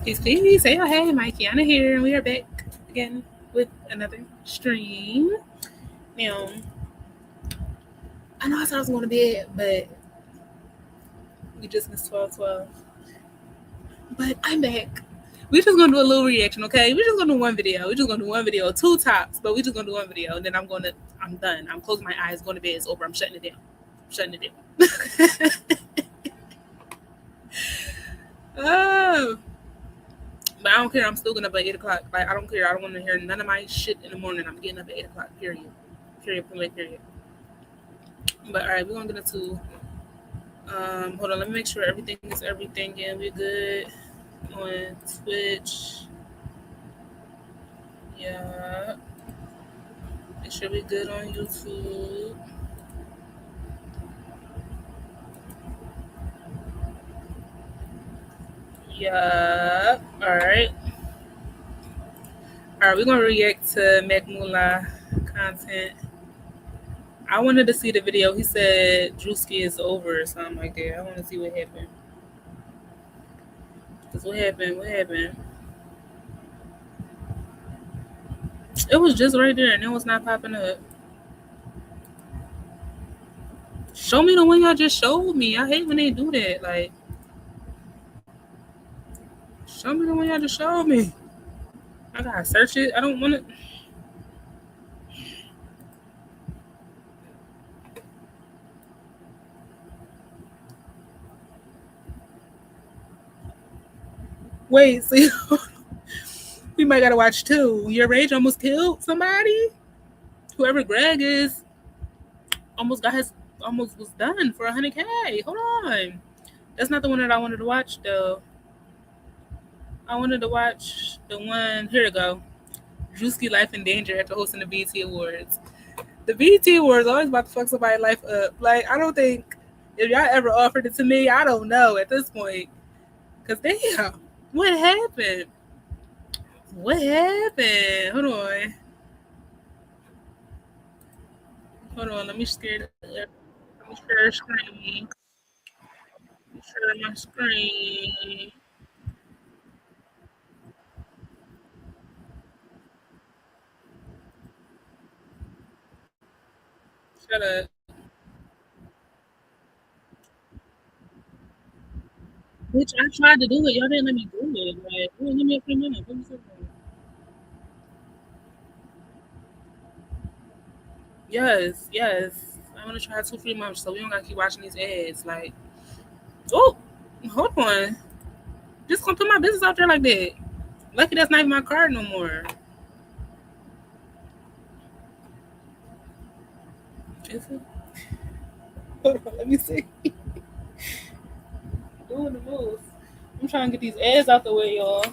Peace, peace. Hey, oh, hey, Mikey. Anna here, and we are back again with another stream. Now, I know I said I was going to bed, but we just missed 12:12. But I'm back. We're just going to do a little reaction, okay? We're just going to do one video. We're just going to do one video, two tops, but we're just going to do one video, and then I'm done. I'm closing my eyes, going to bed. It's over. I'm shutting it down. Oh. But I don't care. I'm still getting up at 8 o'clock. Like, I don't care. I don't want to hear none of my shit in the morning. I'm getting up at 8 o'clock, period. Period. But all right, we're gonna get into hold on, let me make sure everything is everything and we're good on Twitch. Yeah. Make sure we're good on YouTube. Yeah. Alright. Alright, we're gonna react to Meeee content. I wanted to see the video. He said Drewski is over or something like that. I want to see what happened. Cause what happened? It was just right there and it was not popping up. Show me the one y'all just showed me. I hate when they do that. Like, show me the one y'all just showed me. I gotta search it. I don't want it. Wait, see, we might gotta watch two. Your rage almost killed somebody. Whoever Greg is, almost was done for 100K. Hold on, that's not the one that I wanted to watch though. I wanted to watch the one. Here we go. Drewski life in danger after hosting the BET Awards. The BET Awards always about to fuck somebody's life up. Like, I don't think if y'all ever offered it to me, I don't know at this point. Cause damn, what happened? What happened? Hold on. Let me share the screen. Share my screen. Shut up. Bitch, I tried to do it. Y'all didn't let me do it. Like, give me a few minutes. Give me something. Yes. I want to try 2 free months so we don't gotta keep watching these ads. Like, oh, hold on. Just gonna put my business out there like that. Lucky that's not even my card no more. Is it? Hold on, let me see. Doing the most. I'm trying to get these ads out the way, y'all.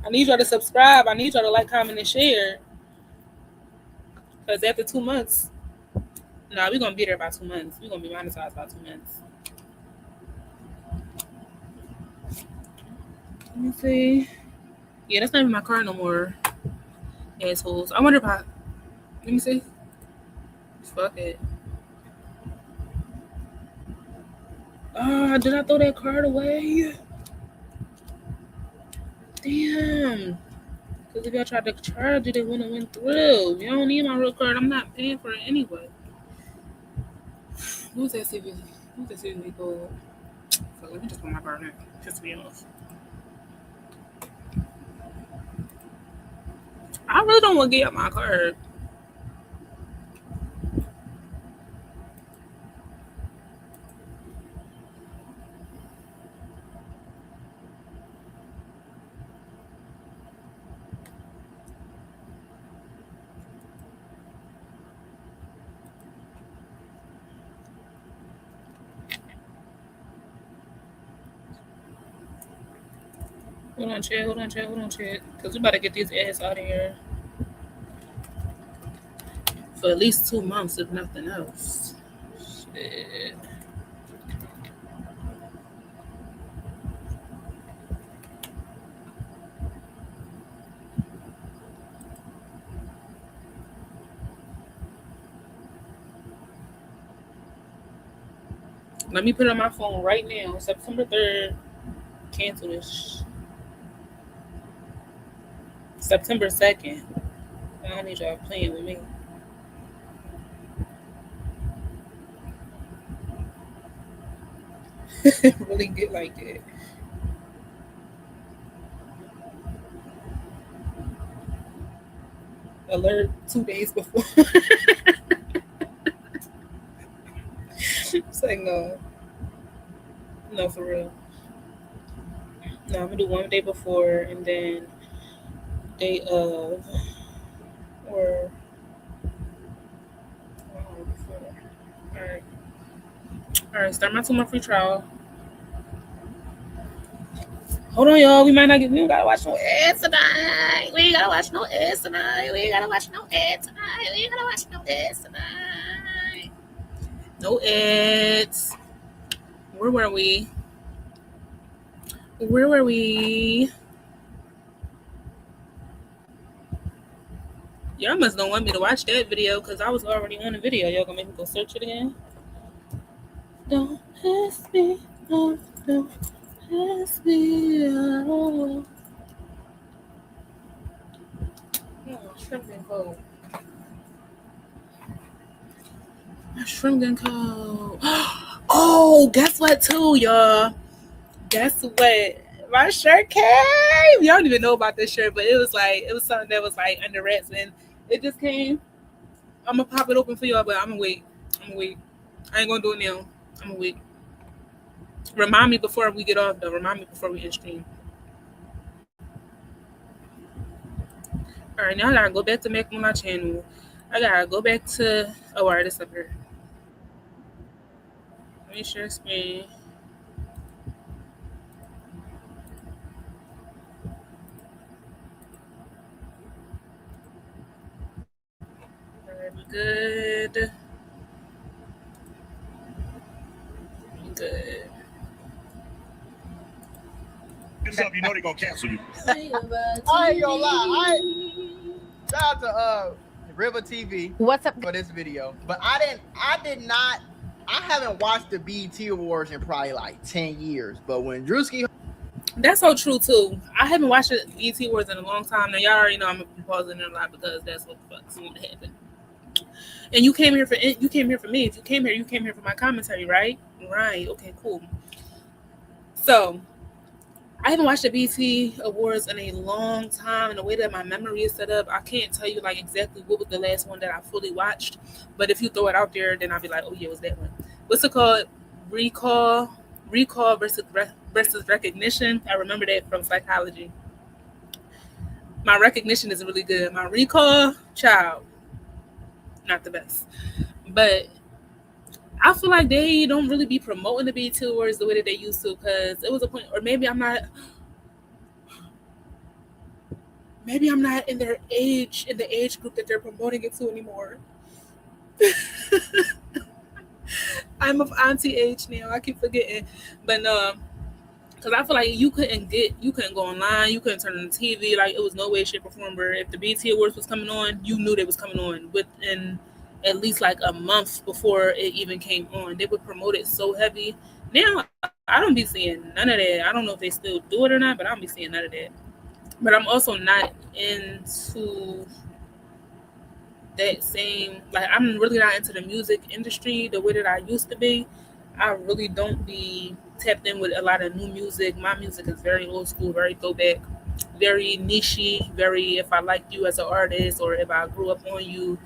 I need y'all to subscribe. I need y'all to like, comment, and share. Because after 2 months, we're going to be there by 2 months. We're going to be monetized by 2 months. Let me see. Yeah, that's not even my card no more. Assholes. I wonder if let me see. Fuck it. Did I throw that card away? Damn. Because if y'all tried to charge it, it wouldn't went through. You don't need my real card. I'm not paying for it anyway. Who's that CVV? Who's that CVV code? So let me just put my card in. Piss me off. I really don't want to get my card. Hold on, chat. Because we about to get these ads out of here. For at least 2 months, if nothing else. Shit. Let me put it on my phone right now, September 3rd. cancel this September 2nd. I don't need y'all playing with me. Really get like that. Alert 2 days before. It's like no, no for real. No, I'm gonna do 1 day before and then day of or before. All right, all right. Start my 2 month free trial. Hold on, y'all. We might not get. We don't gotta watch no ads tonight. We ain't gotta watch no ads tonight. We ain't gotta watch no ads tonight. We ain't gotta watch no ads tonight. No ads. Where were we? Where were we? Y'all must don't want me to watch that video because I was already on the video. Y'all gonna make me go search it again? Don't ask me, no, don't ask me. Oh, shrimp and cold. Shrimp and cold. Oh, guess what, too, y'all? Guess what? My shirt came. Y'all don't even know about this shirt, but it was something that was like under wraps, and it just came. I'm gonna pop it open for y'all, but I'm gonna wait. I ain't gonna do it now. I'm gonna wait. Remind me before we get off, though. Remind me before we end stream. All right, now I gotta go back to making my channel. I gotta go back to. Oh, all right, it's up here. Let me share screen. All right, we good. Good. Yourself, you know they're gonna cancel you. I ain't gonna lie. Shout out to River TV. What's up for this video? But I haven't watched the BET Awards in probably like 10 years. But when Drewski, that's so true too. I haven't watched the BET Awards in a long time. Now y'all already know I'm gonna be pausing it a lot because that's what the fuck's going to happen. And you came here for me. If you came here for my commentary, right? Right. Okay. Cool. So I haven't watched the BET Awards in a long time, and the way that my memory is set up, I can't tell you like exactly what was the last one that I fully watched. But if you throw it out there, then I'll be like, oh yeah, it was that one. What's it called? Recall versus recognition. I remember that from psychology. My recognition is really good. My recall, child, not the best. But I feel like they don't really be promoting the BET Awards the way that they used to, because it was a point, or maybe I'm not in their age, in the age group that they're promoting it to anymore. I'm of auntie age now. I keep forgetting, but no, because I feel like you couldn't go online, you couldn't turn on the TV. Like it was no way, shape, or form where if the BET Awards was coming on, you knew they was coming on within at least like a month before it even came on. They would promote it so heavy. Now I don't be seeing none of that. I don't know if they still do it or not, but I don't be seeing none of that. But I'm also not into that same, like I'm really not into the music industry the way that I used to be. I really don't be tapped in with a lot of new music. My music is very old school, very throwback, very nichey, very if I like you as an artist or if I grew up on you,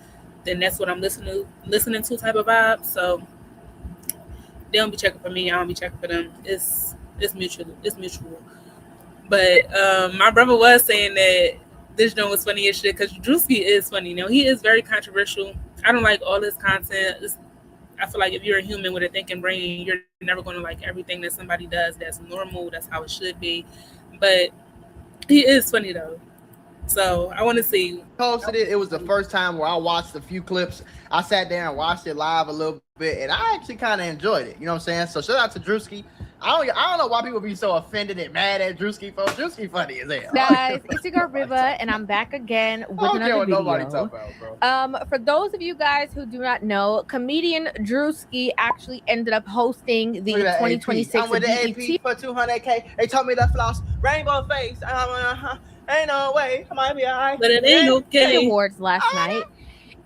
then that's what I'm listening to type of vibe. So they don't be checking for me, I don't be checking for them. It's mutual. But my brother was saying that this joint was funny as shit because Drewski is funny. Now he is very controversial. I don't like all his content. I feel like if you're a human with a thinking brain, you're never going to like everything that somebody does. That's normal. That's how it should be. But he is funny though. So I want to see. Posted it. It was the first time where I watched a few clips. I sat there and watched it live a little bit, and I actually kind of enjoyed it. You know what I'm saying? So shout out to Drewski. I don't know why people be so offended and mad at Drewski, folks. Drewski funny as hell. Guys, it's your girl Riva, and I'm back again with another video. Nobody talk about, bro. For those of you guys who do not know, comedian Drewski actually ended up hosting the 2026 I'm with the BET AP for 200K. They told me to floss rainbow face. Ain't no way. I might be alright. But it ain't okay. Awards last night.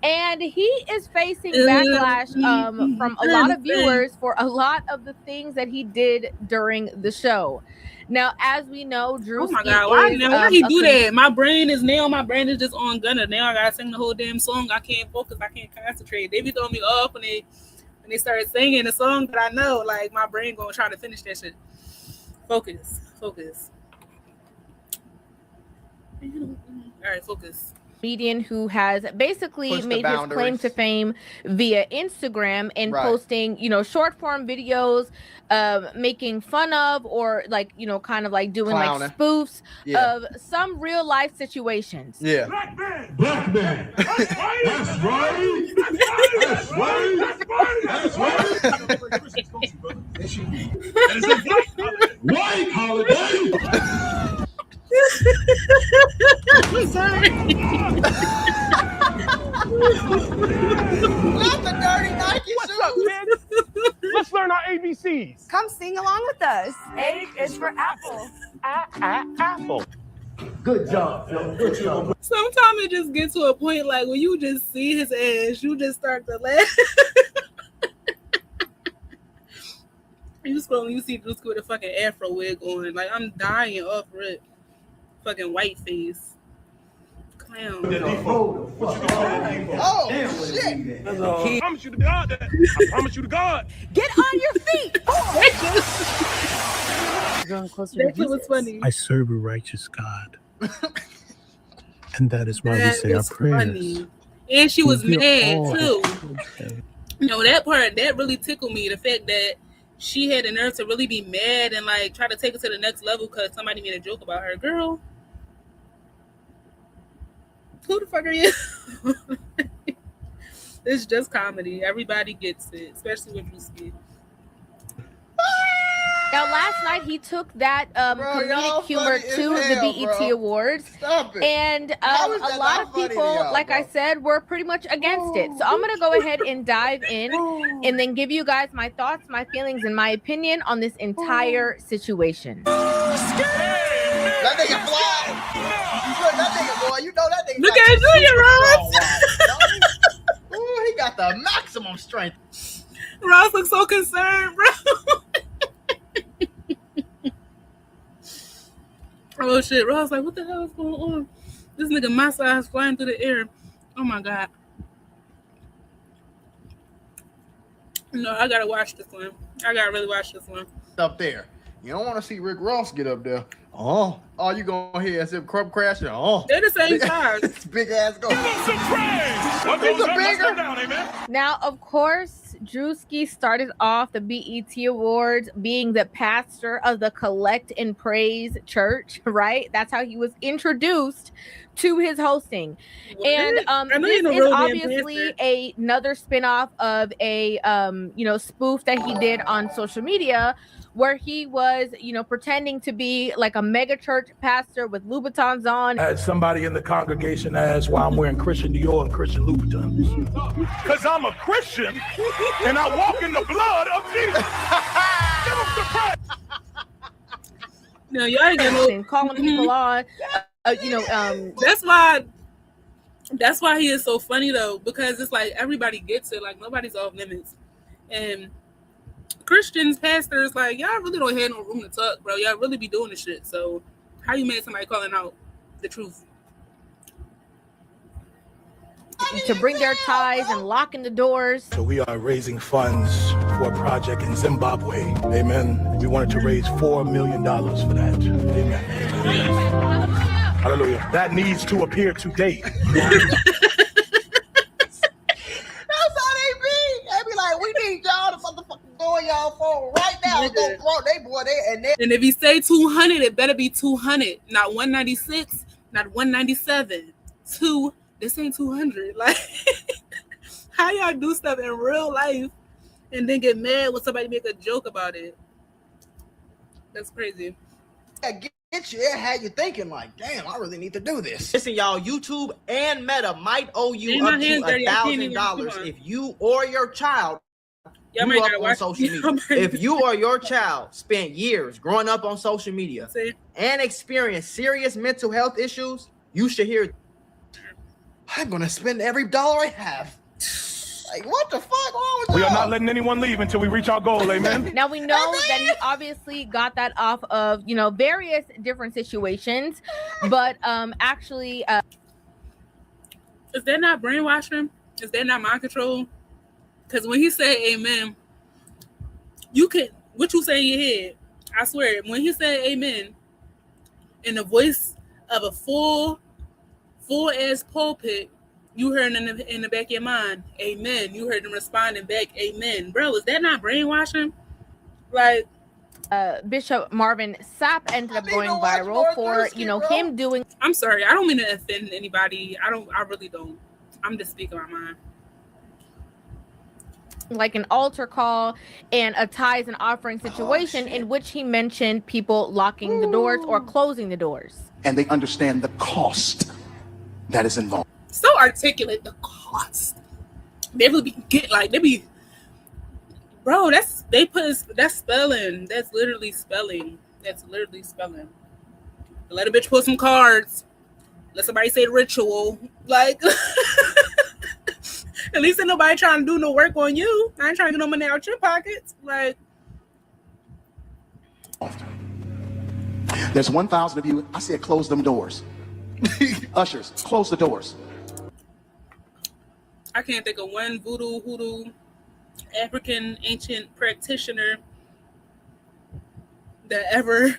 And he is facing backlash from a lot of viewers for a lot of the things that he did during the show. Now, as we know, Drewski oh my God, why he do that? My brain is just on Gunner. Now I gotta sing the whole damn song. I can't focus. I can't concentrate. They be throwing me off when they start singing the song that I know. Like my brain gonna try to finish that shit. Focus. All right, focus. Comedian who has basically made his claim to fame via Instagram and posting, short form videos, making fun of or like, kind of like doing like spoofs of some real life situations. Yeah. Black man. That's right. That's right. That's right. White holiday. I'm sorry. Not the dirty Nike What's shoes. up, man? Let's learn our ABCs. Come sing along with us. A is for apple. Apple. Good job, Phil. Good job. Sometimes it just gets to a point like when you just see his ass, you just start to laugh. You scroll, you see Drewski with a fucking afro wig on. Like I'm dying off rip. Fucking white face. Clown. Oh, shit. I promise you to God that. I promise you to God. Get on your feet. That shit was funny. I serve a righteous God. And that is why we say our prayers. Funny. And she was mad too. That part, that really tickled me. The fact that she had the nerve to really be mad and like try to take it to the next level because somebody made a joke about her. Girl, who the fuck are you? It's just comedy. Everybody gets it, especially with Drewski. Now, last night he took that comedic humor to the BET Awards, and a lot of people, like I said, were pretty much against it. So I'm gonna go ahead and dive in, and then give you guys my thoughts, my feelings, and my opinion on this entire situation. That nigga fly. That nigga, boy, you know that nigga. Look at Junior Ross. Ooh, he got the maximum strength. Ross looks so concerned, bro. Oh shit, Ross like, what the hell is going on? This nigga my size flying through the air. Oh my God. No, I gotta watch this one. I gotta really watch this one. Up there. You don't want to see Rick Ross get up there. Oh, you gonna hear as if Crump crashing? Oh, they're the same size. Big ass go. Now, of course, Drewski started off the BET Awards being the pastor of the Collect and Praise Church, right? That's how he was introduced to his hosting. What? And this is obviously another spinoff of a spoof that he did on social media, where he was, pretending to be like a mega church pastor with Louboutins on. As somebody in the congregation asked why I'm wearing Christian Dior and Christian Louboutins. Because I'm a Christian and I walk in the blood of Jesus. Give him some credit. No, y'all ain't gonna calling people on. That's why he is so funny though, because it's like everybody gets it. Like nobody's off limits, and Christians, pastors, like y'all really don't have no room to talk, bro. Y'all really be doing this shit. So how you mad somebody calling out the truth? To bring their ties and locking the doors. So we are raising funds for a project in Zimbabwe. Amen. We wanted to raise $4 million for that. Amen. Hallelujah. That needs to appear today. We need y'all to motherfucking go on y'all phone right now. Go throw they boy there. And if you say 200, it better be 200, not 196, not 197. This ain't 200. Like, how y'all do stuff in real life and then get mad when somebody make a joke about it? That's crazy. Get you. It had you thinking like, damn, I really need to do this. Listen, y'all, YouTube and Meta might owe you up to $1,000 if you or your child grew up on social media. If you or your child spent years growing up on social media and experienced serious mental health issues, you should hear, I'm gonna spend every dollar I have. Like, what the fuck wrong with We y'all? are not letting anyone leave until we reach our goal, amen. Now we know that he obviously got that off of, you know, various different situations, but actually is that not brainwashing? Is that not mind control? Because when he said amen, you could, what you say in your head, I swear, when he said amen in the voice of a full ass pulpit, you heard in the back of your mind, amen. You heard them responding back, amen. Bro, is that not brainwashing? Like, Bishop Marvin Sapp ended up going viral for, you know, him doing. I'm sorry, I don't mean to offend anybody. I really don't. I'm just speaking my mind. Like an altar call and a tithes and offering situation in which he mentioned people locking the doors or closing the doors. And they understand the cost that is involved. So articulate, the cost. They really be bro, that's spelling. That's literally spelling. Let a bitch pull some cards. Let somebody say ritual. Like, at least ain't nobody trying to do no work on you. I ain't trying to get no money out your pockets. Like, there's 1,000 of you. I said, close them doors. Ushers, close the doors. I can't think of one voodoo, hoodoo, African ancient practitioner that ever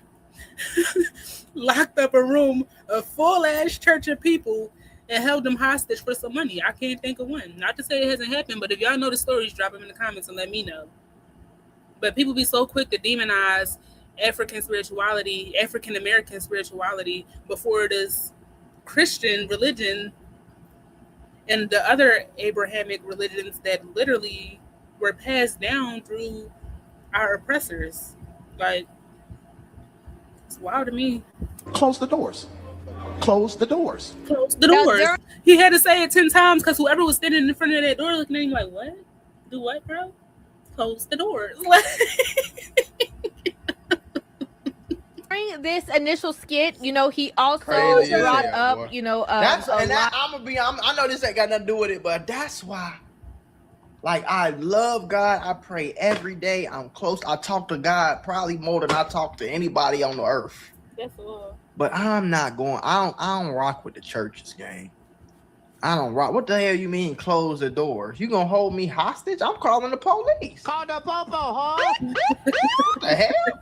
locked up a room, a full ass church of people, and held them hostage for some money. I can't think of one. Not to say it hasn't happened, but if y'all know the stories, drop them in the comments and let me know. But people be so quick to demonize African spirituality, African American spirituality, before it is Christian religion and the other Abrahamic religions that literally were passed down through our oppressors. Like, it's wild to me. Close the doors. Close the doors. Close the doors. He had to say it 10 times because whoever was standing in front of that door looking at him like, what? Do what, bro? Close the doors. During this initial skit, you know, he also brought up, you know, I know this ain't got nothing to do with it, but that's why. Like, I love God. I pray every day. I'm close. I talk to God probably more than I talk to anybody on the earth. That's all. But I'm not going. I don't rock with the church's game. I don't rock. What the hell you mean close the doors? You gonna hold me hostage? I'm calling the police. Call the popo, huh? What the hell?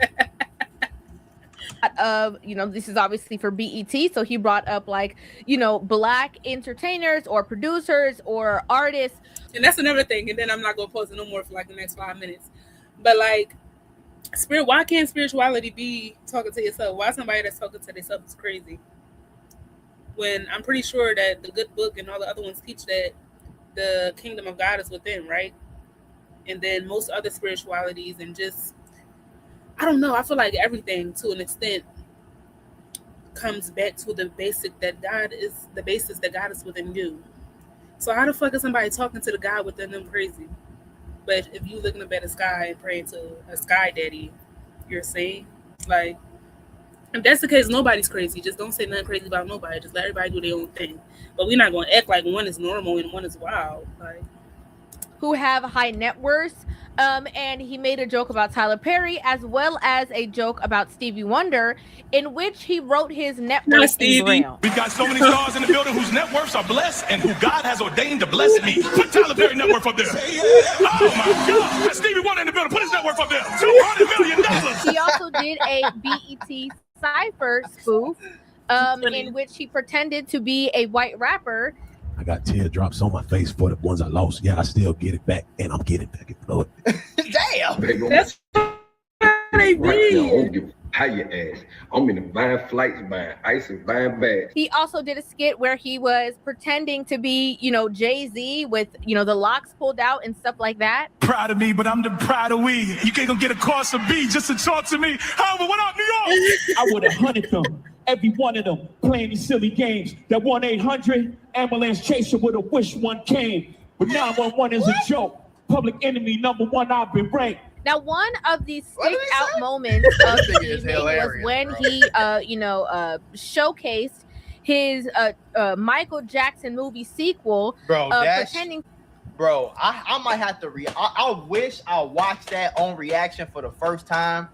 You know, this is obviously for BET, so he brought up, like, you know, black entertainers or producers or artists. And that's another thing, and then I'm not gonna post it no more for like the next 5 minutes. But like, why can't spirituality be talking to yourself? Why somebody that's talking to themselves is crazy? When I'm pretty sure that the good book and all the other ones teach that the kingdom of God is within, right? And then most other spiritualities and just, I don't know, I feel like everything to an extent comes back to the basic that God is, the basis that God is within you. So how the fuck is somebody talking to the God within them crazy? But if you looking up at the sky and praying to a sky daddy, you're saying, like, if that's the case, nobody's crazy. Just don't say nothing crazy about nobody. Just let everybody do their own thing. But we're not going to act like one is normal and one is wild. Like, who have high net worths. And he made a joke about Tyler Perry as well as a joke about Stevie Wonder, in which he wrote his net worth in Braille. We've got so many stars in the building whose net worths are blessed and who God has ordained to bless me. Put Tyler Perry net worth up there. Oh my God. Got Stevie Wonder in the building. Put his net worth up there. $200 million. He also did a BET Cypher spoof in which he pretended to be a white rapper. I got teardrops on my face for the ones I lost. Yeah, I still get it back, and I'm getting back in blood. Damn. that's what they mean. How you ask? I'm in the buying flights, buying ice, and buying bags. He also did a skit where he was pretending to be, Jay-Z with, the locks pulled out and stuff like that. Proud of me, but I'm the proud of we. You can't go get a course of B just to talk to me. However, what up, New York? I would have hunted them, every one of them, playing these silly games. That 1-800 ambulance chaser would have wished one came. But 911 is a joke. Public enemy #1, I've been ranked. Now, one of these stick out moments of the evening was when he, showcased his Michael Jackson movie sequel. Bro, I might have to I wish I watched that on reaction for the first time.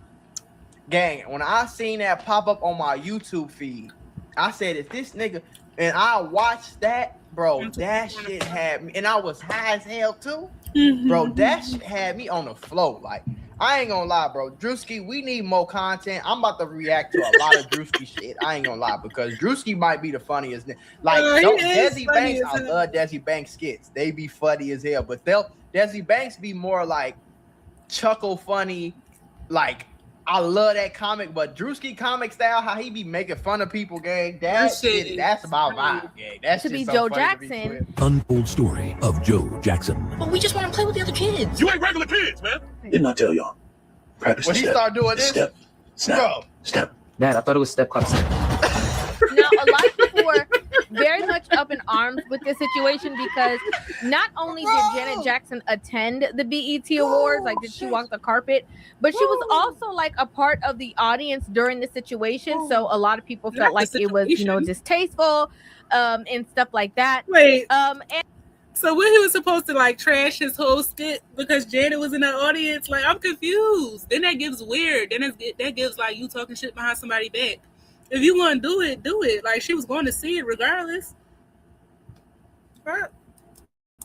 Gang, when I seen that pop up on my YouTube feed, I said, "If this nigga," and I watched that, bro, that shit had me, and I was high as hell too. Bro, that shit had me on the floor. Like, I ain't gonna lie, bro. Drewski, we need more content. I'm about to react to a lot of Drewski shit. I ain't gonna lie, because Drewski might be the funniest. Like, Desi Banks, I love Desi Banks skits. They be funny as hell, but Desi Banks be more like chuckle funny. Like, I love that comic, but Drewski comic style, how he be making fun of people, gang. That's my vibe, gang. That's to be Joe Jackson. Untold story of Joe Jackson. But we just want to play with the other kids. You ain't regular kids, man. Didn't I tell y'all? Practice when the he step. start doing this, Step. Snap. bro. Step. Dad, I thought it was step clap. Now, a lot of people were very much up in arms with this situation because not only did Janet Jackson attend the BET Awards, like did she walk the carpet, but she was also like a part of the audience during the situation. So a lot of people felt like it was, distasteful and stuff like that. Wait. And so when he was supposed to like trash his whole skit because Janet was in the audience, like I'm confused. Then that gives weird. Then that gives like you talking shit behind somebody's back. If you want to do it, do it. Like, she was going to see it regardless. Right.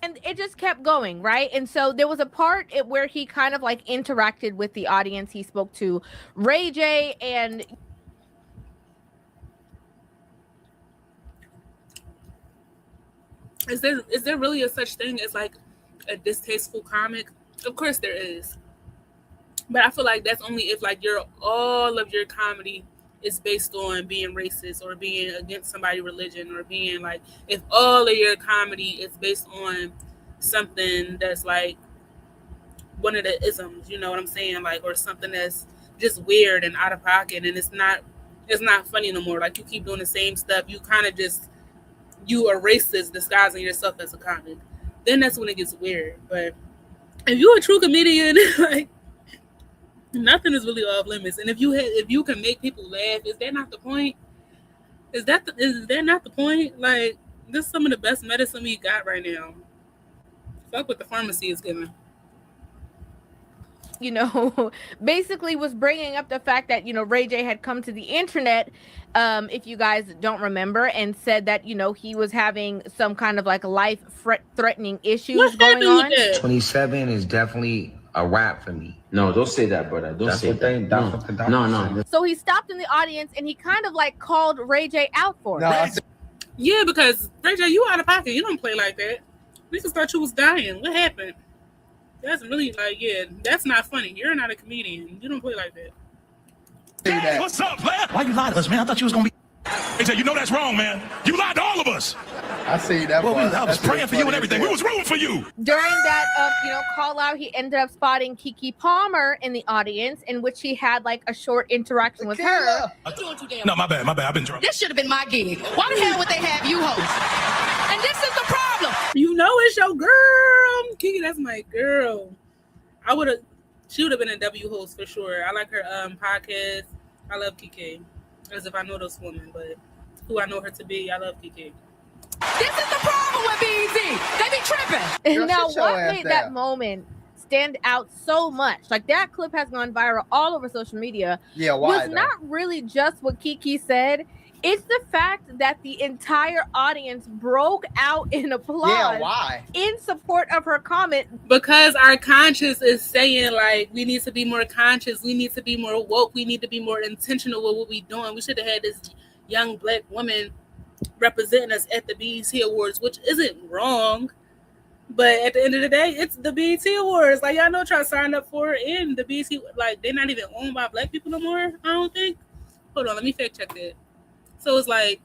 And it just kept going, right? And so there was a part where he kind of like interacted with the audience. He spoke to Ray J and... Is there really a such thing as like a distasteful comic? Of course there is. But I feel like that's only if like all of your comedy is based on being racist or being against somebody's religion, or being like, if all of your comedy is based on something that's like one of the isms, you know what I'm saying? Like, or something that's just weird and out of pocket and it's not funny no more. Like, you keep doing the same stuff. You kind of you are racist disguising yourself as a comic. Then that's when it gets weird. But if you're a true comedian, like, nothing is really off limits. And if you can make people laugh, is that not the point? Is that not the point? Like, this is some of the best medicine we got right now. Fuck what the pharmacy is giving. Basically was bringing up the fact that, Ray J had come to the internet, if you guys don't remember, and said that, he was having some kind of like life-threatening issues going on. 27 is definitely a wrap for me. No, don't say that, brother. Don't say that. No. So he stopped in the audience and he kind of like called Ray J out for it. Yeah, because Ray J, you out of pocket. You don't play like that. Niggas thought you was dying. What happened? That's really like, yeah, that's not funny. You're not a comedian. You don't play like that. Hey, what's up, man? Why you lied to us, man? I thought you was gonna be. They said, you know that's wrong, man. You lied to all of us. I see that. Well, I was praying for you and everything. We was rooting for you. During that, call out, he ended up spotting Keke Palmer in the audience, in which he had like a short interaction with her. No, my bad. I've been drunk. This should have been my gig. Why the hell would they have you host? And this is the problem. You know it's your girl. Keke, that's my girl. She would have been a W host for sure. I like her podcast. I love Keke. As if I know this woman, but who I know her to be, I love Keke. This is the problem with BET. They be tripping. Now, what made that moment stand out so much? Like, that clip has gone viral all over social media. Yeah, why? Was not really just what Keke said. It's the fact that the entire audience broke out in applause. Yeah, why? In support of her comment. Because our conscience is saying, like, we need to be more conscious. We need to be more woke. We need to be more intentional with what we're doing. We should have had this young black woman representing us at the BET Awards, which isn't wrong. But at the end of the day, it's the BET Awards. Like, y'all know what y'all signed up for, and the BET, like, they're not even owned by black people no more, I don't think. Hold on, let me fact check that. So it's like,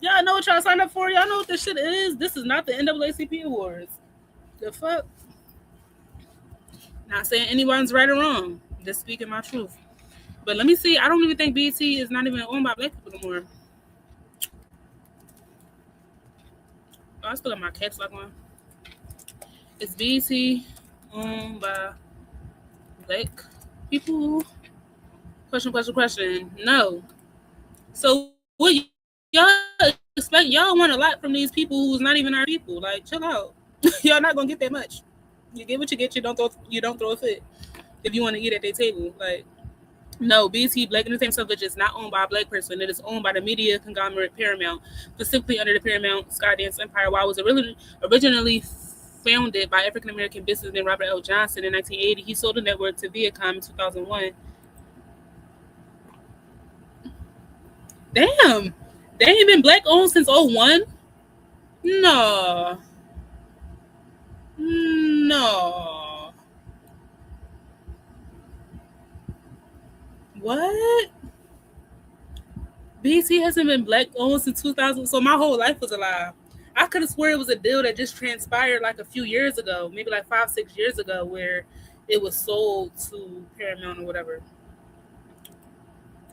y'all know what y'all signed up for? Y'all know what this shit is? This is not the NAACP Awards. The fuck? Not saying anyone's right or wrong. Just speaking my truth. But let me see. I don't even think BET is not even owned by black people no more. Oh, I still got my caps lock on. Is BET owned by black people? Question. No. So what y'all expect? Y'all want a lot from these people who's not even our people. Like, chill out. Y'all not gonna get that much. You get what you get. You don't throw a fit if you want to eat at their table. Like, no, BT Black Entertainment Television is not owned by a black person. It is owned by the media conglomerate Paramount, specifically under the Paramount Skydance Empire. While it was originally founded by African American businessman Robert L. Johnson in 1980, he sold the network to Viacom in 2001. Damn, they ain't been black owned since 2001? No. What? BT hasn't been black owned since 2000, so my whole life was a lie. I could have swore it was a deal that just transpired like a few years ago, maybe like 5-6 years ago, where it was sold to Paramount or whatever.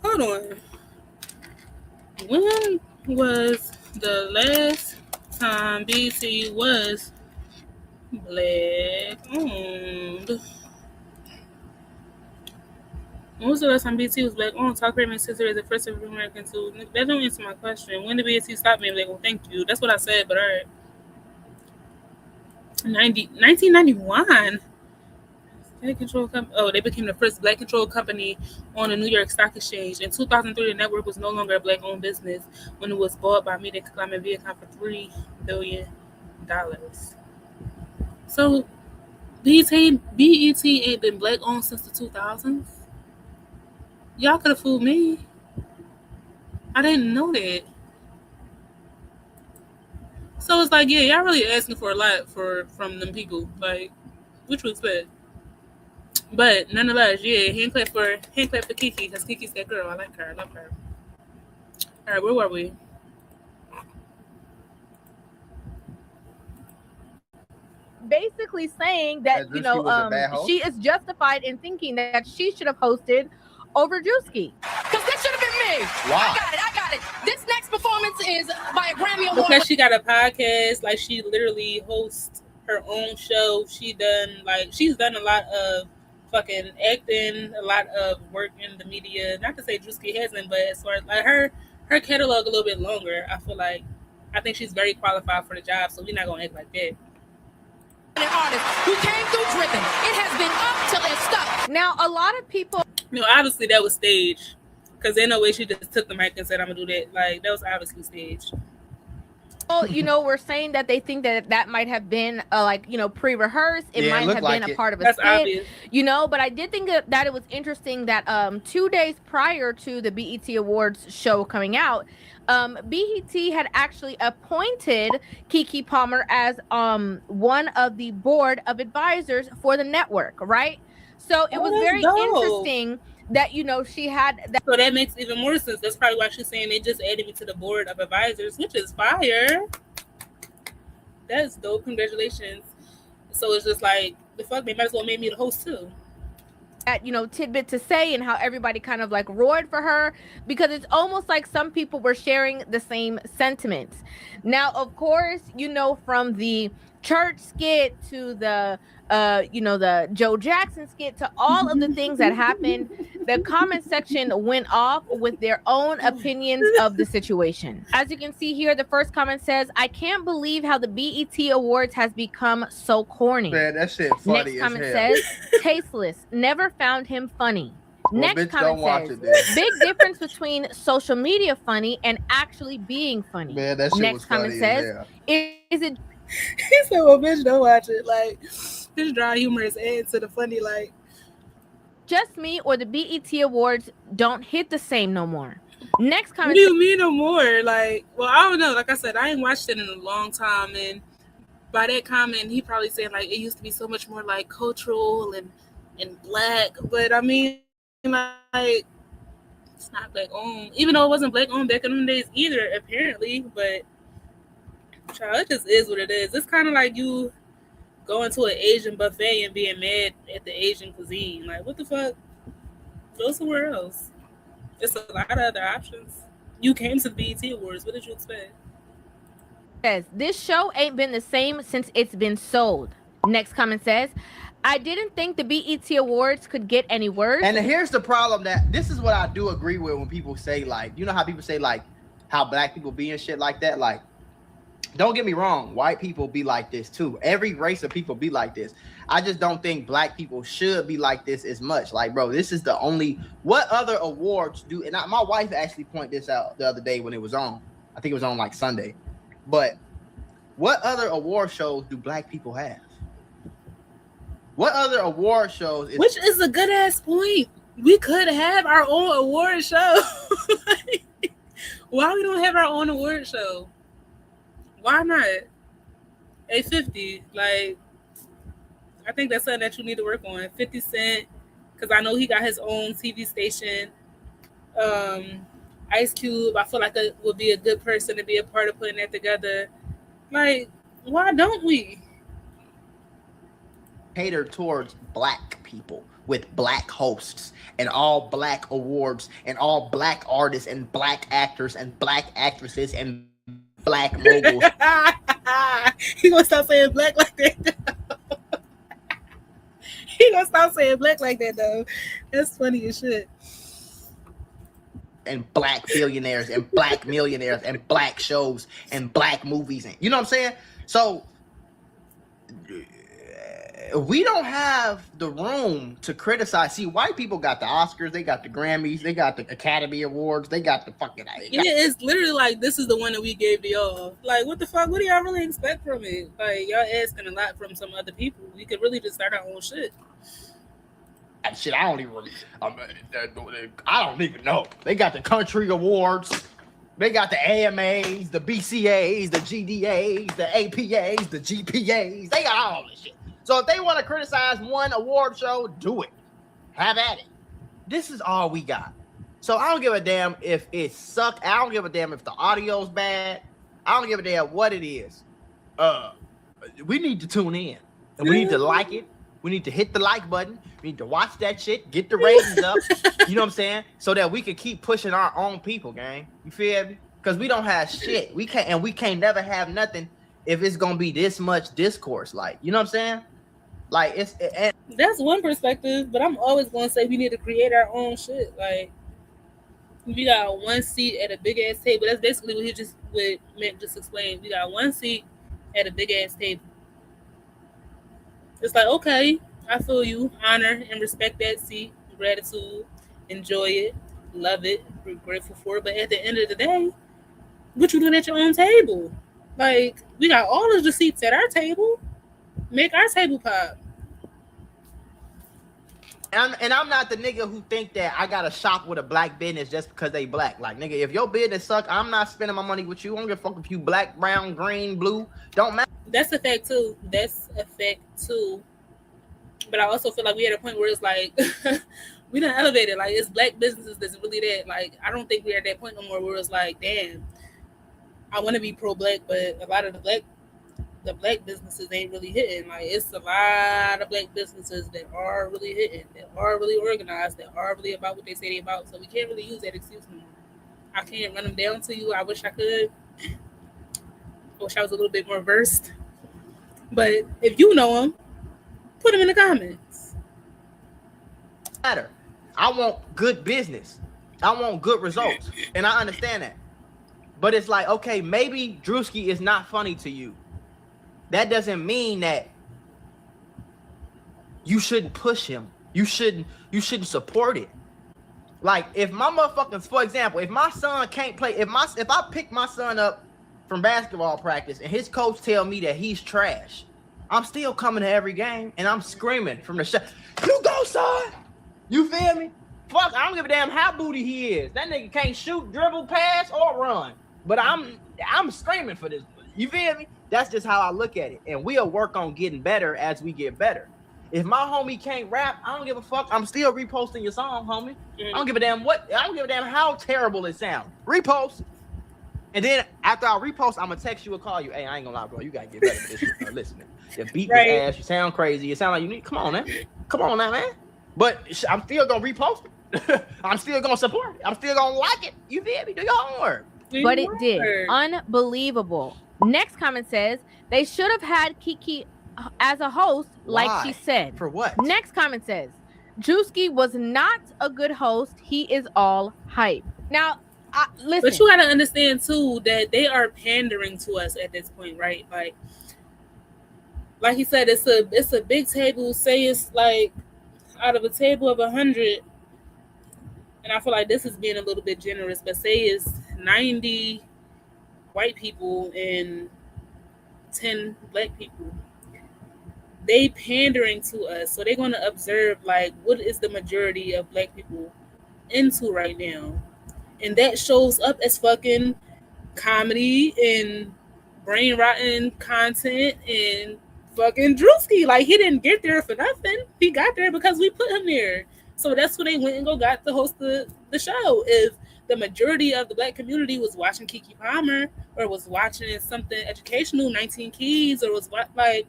Hold on. When was the last time BT was black owned? When was the last time BT was black owned? Talk Paramount Sister is the first African American to. That don't answer my question. When did BT stop being black? Well, thank you. That's what I said, but all right. 1991. They became the first black controlled company on the New York Stock Exchange. In 2003, the network was no longer a black-owned business when it was bought by media conglomerate Viacom for $3 billion. So, BET ain't been black-owned since the 2000s? Y'all could have fooled me. I didn't know that. So it's like, yeah, y'all really asking for a lot from them people. Like, what you expect? But nonetheless, yeah, hand clap for Kiki, because Kiki's that girl. I like her. I love her. All right, where were we? Basically saying that, she is justified in thinking that she should have hosted over Drewski. Because that should have been me. Wow. I got it. This next performance is by a Grammy Award. Because she got a podcast, like she literally hosts her own show. She's done a lot of fucking acting, a lot of work in the media. Not to say Drewski hasn't, but as far as like her catalog a little bit longer, I think she's very qualified for the job, so we're not gonna act like that. An artist who came through dripping. It has been up till it's stuck. Now, a lot of people... No, obviously that was staged. Because ain't no way she just took the mic and said, I'm going to do that. Like, that was obviously staged. Well, we're saying that they think that might have been, pre-rehearsed. It might have been a part of a skit. Obvious. But I did think that it was interesting that 2 days prior to the BET Awards show coming out, BET had actually appointed Keke Palmer as one of the board of advisors for the network, right? So it was very interesting that she had that. So that makes even more sense. That's probably why she's saying they just added me to the board of advisors, which is fire. That's dope. Congratulations. So it's just like, the fuck, they might as well make me the host too. That tidbit to say, and how everybody kind of like roared for her, because it's almost like some people were sharing the same sentiments. Now, of course, from the church skit to the the Joe Jackson skit to all of the things that happened, the comment section went off with their own opinions of the situation. As you can see here, the first comment says, I can't believe how the BET Awards has become so corny. Man, that shit funny. Next comment says, tasteless, never found him funny. Well, next comment says, big difference between social media funny and actually being funny. Man, that shit next was comment funny says, is it... He said, well, bitch, don't watch it. Like, this dry humor is added to the funny, like, just me or the BET Awards don't hit the same no more. Next comment. What do you mean no more? Like, well, I don't know. Like I said, I ain't watched it in a long time, and by that comment, he probably said like it used to be so much more like cultural and black, but I mean like it's not black owned, even though it wasn't black owned back in them days either, apparently. But child, it just is what it is. It's kind of like you going to an Asian buffet and being mad at the Asian cuisine. Like, what the fuck? Go somewhere else. There's a lot of other options. You came to the BET Awards. What did you expect? Says, this show ain't been the same since it's been sold. Next comment says, I didn't think the BET Awards could get any worse. And here's the problem, that this is what I do agree with when people say, like, you know how people say, like, how black people be and shit like that? Like, don't get me wrong, white people be like this too. Every race of people be like this. I just don't think black people should be like this as much. Like, bro, this is the only, what other awards do, and my wife actually pointed this out the other day when it was on. I think it was on like Sunday. But what other award shows do black people have? What other award shows? Which is a good ass point. We could have our own award show. Why we don't have our own award show? Why not? A50, like, I think that's something that you need to work on. 50 Cent, because I know he got his own TV station. Ice Cube, I feel like it would be a good person to be a part of putting that together. Like, why don't we? Cater towards black people with black hosts and all black awards and all black artists and black actors and black actresses and black moguls. He gonna stop saying black like that. He gonna stop saying black like that though. That's funny as shit. And black billionaires and black millionaires and black shows and black movies, and you know what I'm saying? So we don't have the room to criticize. See, white people got the Oscars, they got the Grammys, they got the Academy Awards, they got the fucking. Yeah, it's literally like this is the one that we gave to y'all. Like, what the fuck? What do y'all really expect from it? Like, y'all asking a lot from some other people. We could really just start our own shit. And shit, I don't even know. They got the country awards. They got the AMAs, the BCAs, the GDAs, the APAs, the GPAs. They got all this shit. So if they want to criticize one award show, do it. Have at it. This is all we got. So I don't give a damn if it sucks. I don't give a damn if the audio's bad. I don't give a damn what it is. We need to tune in. And we need to like it. We need to hit the like button. We need to watch that shit. Get the ratings up. You know what I'm saying? So that we can keep pushing our own people, gang. You feel me? Because we don't have shit. We can't never have nothing if it's gonna be this much discourse. Like, you know what I'm saying? Like, that's one perspective, but I'm always gonna say we need to create our own shit. Like, we got one seat at a big ass table. That's basically what Mick just explained. We got one seat at a big ass table. It's like, okay, I feel you, honor and respect that seat, gratitude, enjoy it, love it, we're grateful for it. But at the end of the day, what you doing at your own table? Like, we got all of the seats at our table. Make our table pop. And I'm not the nigga who think that I gotta shop with a black business just because they black. Like, nigga, if your business suck, I'm not spending my money with you. I don't give a fuck if you black, brown, green, blue. Don't matter. That's a fact too. But I also feel like we at a point where it's like we done elevated. Like, it's black businesses that's really that. Like, I don't think we're at that point no more where it's like, damn, I want to be pro-black, but a lot of the black businesses ain't really hitting. Like, it's a lot of black businesses that are really hitting, that are really organized, that are really about what they say they about. So we can't really use that excuse anymore. I can't run them down to you. I wish I could. I wish I was a little bit more versed. But if you know them, put them in the comments. Matter. I want good business. I want good results. And I understand that. But it's like, okay, maybe Drewski is not funny to you. That doesn't mean that you shouldn't push him. You shouldn't support it. Like, if my motherfuckers, for example, if my son can't play, if I pick my son up from basketball practice and his coach tell me that he's trash, I'm still coming to every game and I'm screaming from the shot, you go, son. You feel me? Fuck, I don't give a damn how booty he is. That nigga can't shoot, dribble, pass, or run. But I'm screaming for this. You feel me? That's just how I look at it. And we'll work on getting better as we get better. If my homie can't rap, I don't give a fuck. I'm still reposting your song, homie. I don't give a damn how terrible it sounds. Repost. And then after I repost, I'm gonna text you or call you. Hey, I ain't gonna lie, bro. You gotta get better with this shit, bro. Listen, man. Your beat was ass. You sound crazy. You sound like you need. Come on, man. Come on now, man. But I'm still gonna repost it. I'm still gonna support it. I'm still gonna like it. You feel me? Do your homework. But it did. Unbelievable. Next comment says they should have had Kiki as a host, like she said. For what? Next comment says Drewski was not a good host. He is all hype. Now, listen. But you gotta understand too that they are pandering to us at this point, right? Like he said, it's a big table. Say it's like out of a table of 100, and I feel like this is being a little bit generous, but say it's 90 white people and 10 black people. They pandering to us, so they're gonna observe like what is the majority of black people into right now, and that shows up as fucking comedy and brain rotten content and fucking Drewski. Like, he didn't get there for nothing. He got there because we put him there. So that's when they went and got to host the show. If the majority of the black community was watching Keke Palmer or was watching something educational, 19 Keys, or was like,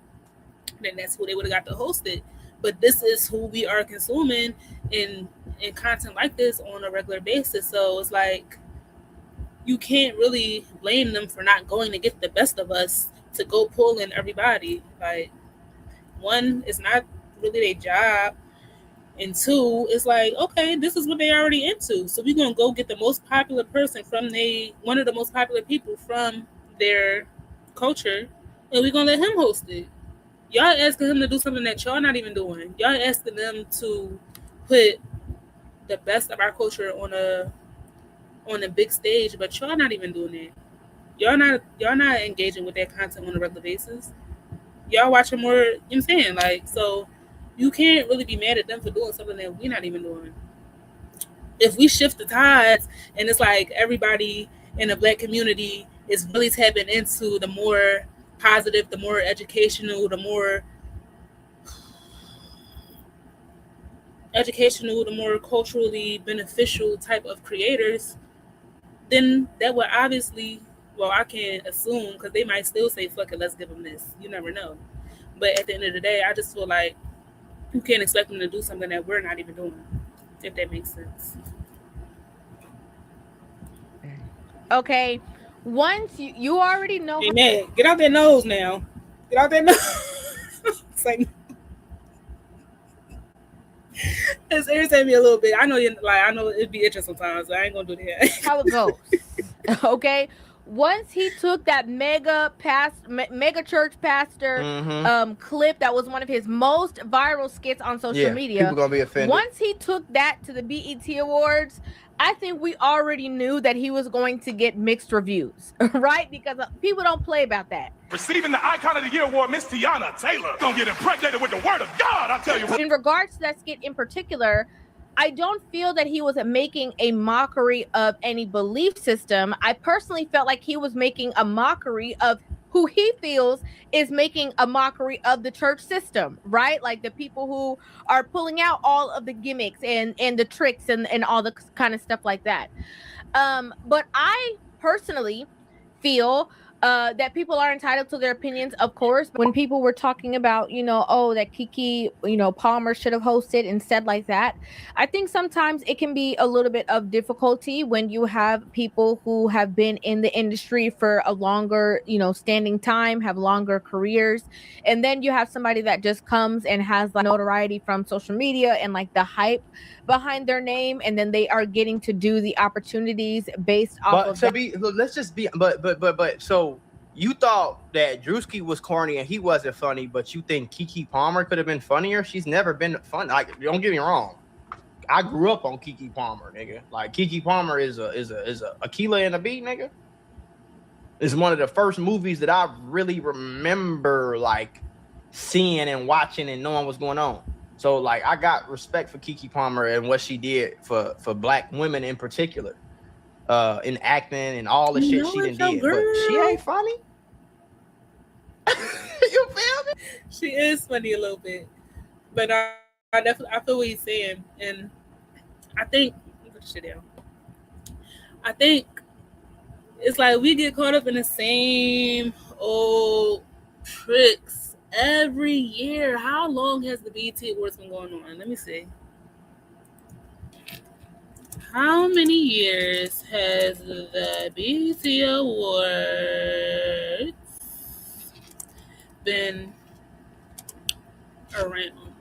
then that's who they would have got to host it. But this is who we are consuming in content like this on a regular basis. So it's like, you can't really blame them for not going to get the best of us to go pull in everybody. Like, one, it's not really their job. And two, it's like, okay, this is what they already into. So we're going to go get the most popular person from one of the most popular people from their culture, and we're going to let him host it. Y'all asking him to do something that y'all not even doing. Y'all asking them to put the best of our culture on a big stage, but y'all not even doing that. Y'all not engaging with that content on a regular basis. Y'all watching more, you know what I'm saying? Like, so you can't really be mad at them for doing something that we're not even doing. If we shift the tides and it's like everybody in the black community is really tapping into the more positive, the more educational, the more culturally beneficial type of creators, then that would obviously, well, I can't assume, because they might still say, fuck it, let's give them this. You never know. But at the end of the day, I just feel like you can't expect them to do something that we're not even doing, if that makes sense. Okay. Once you already know. Hey, man, get out their nose now. Get out their nose. It's like, it's irritating me a little bit. I know I know it'd be itching sometimes, so I ain't gonna do that. How it goes. Okay. Once he took that mega church pastor clip that was one of his most viral skits on social media. People gonna be offended. Once he took that to the BET Awards, I think we already knew that he was going to get mixed reviews, right? Because people don't play about that. Receiving the Icon of the Year award, Miss Tiana Taylor. Gonna get impregnated with the word of God, I tell you. In regards to that skit in particular, I don't feel that he was making a mockery of any belief system. I personally felt like he was making a mockery of who he feels is making a mockery of the church system, right? Like the people who are pulling out all of the gimmicks and the tricks and all the kind of stuff like that. But I personally feel that people are entitled to their opinions, of course. When people were talking about, that Keke, Palmer should have hosted and said like that, I think sometimes it can be a little bit of difficulty when you have people who have been in the industry for a longer, standing time, have longer careers. And then you have somebody that just comes and has like notoriety from social media and like the hype behind their name, and then they are getting to do the opportunities based off of but so you thought that Drewski was corny and he wasn't funny, but you think Keke Palmer could have been funnier? She's never been fun. Like, don't get me wrong, I grew up on Keke Palmer, nigga. Like, Keke Palmer is a Aquila and a Bee, nigga. It's one of the first movies that I really remember like seeing and watching and knowing what's going on. So like, I got respect for Keke Palmer and what she did for black women in particular, in acting and all the shit she done did. But she ain't funny. You feel me? She is funny a little bit, but I definitely I feel what he's saying, and I think put the shit down. I think it's like we get caught up in the same old tricks every year. How long has the BET Awards been going on? Let me see. How many years has the BET Awards been around?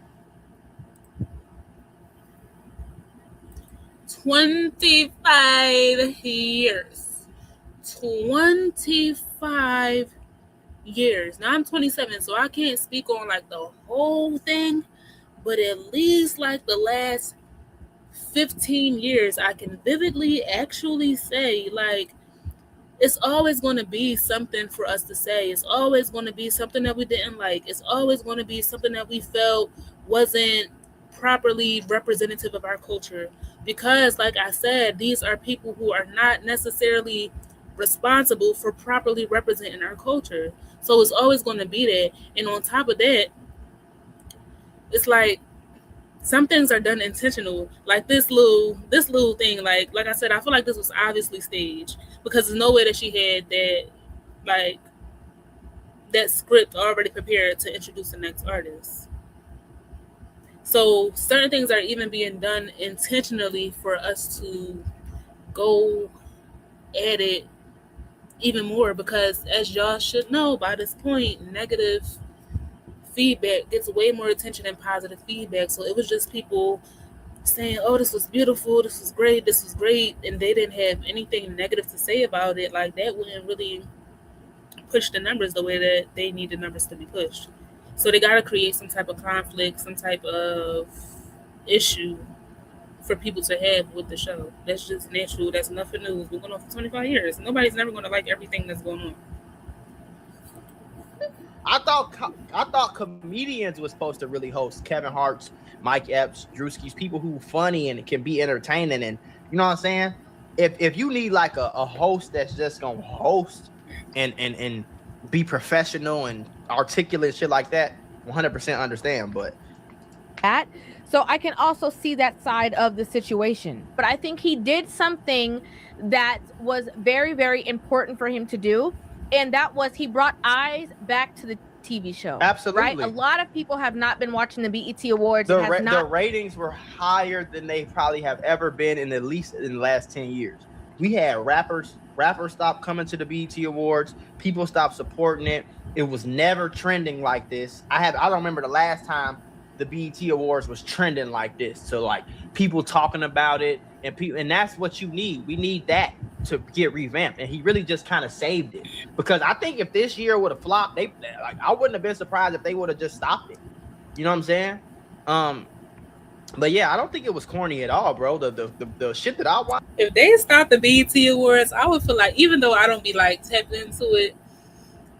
25 years. 25 years. Now I'm 27, so I can't speak on like the whole thing, but at least like the last 15 years, I can vividly actually say like it's always going to be something for us to say. It's always going to be something that we didn't like. It's always going to be something that we felt wasn't properly representative of our culture. Because, like I said, these are people who are not necessarily responsible for properly representing our culture. So it's always going to be that. And on top of that, it's like some things are done intentional, like this little thing. Like I said, I feel like this was obviously staged because there's no way that she had that like that script already prepared to introduce the next artist. So certain things are even being done intentionally for us to go at it even more because, as y'all should know by this point, negative feedback gets way more attention than positive feedback. So it was just people saying, oh, this was beautiful, this was great, and they didn't have anything negative to say about it. Like that wouldn't really push the numbers the way that they need the numbers to be pushed. So they got to create some type of conflict, some type of issue for people to have with the show. That's just natural. That's nothing new. We're going on for 25 years. Nobody's never going to like everything that's going on. I thought comedians was supposed to really host. Kevin Hart's, Mike Epps, Drewski's, people who funny and can be entertaining, and you know what I'm saying? If you need like a host that's just gonna host and be professional and articulate shit like that, 100% understand. But that, so I can also see that side of the situation. But I think he did something that was very, very important for him to do. And that was he brought eyes back to the TV show. Absolutely. Right? A lot of people have not been watching the BET Awards. The ratings were higher than they probably have ever been in at least in the last 10 years. We had rappers stopped coming to the BET Awards. People stopped supporting it. It was never trending like this. I don't remember the last time the BET Awards was trending like this. So like people talking about it and that's what you need. We need that to get revamped, and he really just kind of saved it. Because I think if this year would have flopped, I wouldn't have been surprised if they would have just stopped it. You know what I'm saying? But yeah, I don't think it was corny at all, bro. The shit that I watched. If they stopped the BET Awards, I would feel like, even though I don't be like tapped into it,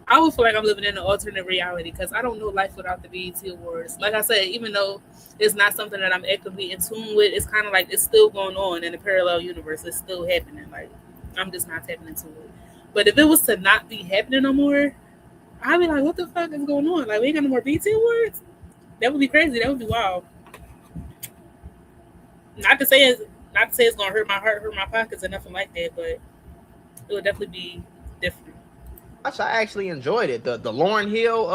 I would feel like I'm living in an alternate reality because I don't know life without the BET Awards. Like I said, even though it's not something that I'm actively in tune with, it's kind of like it's still going on in a parallel universe. It's still happening. Like I'm just not tapping into it. But if it was to not be happening no more, I'd be like, what the fuck is going on? Like we ain't got no more BET Awards? That would be crazy. That would be wild. Not to say it's gonna hurt my heart, hurt my pockets, or nothing like that, but it would definitely be different. I actually enjoyed it. The Lauryn Hill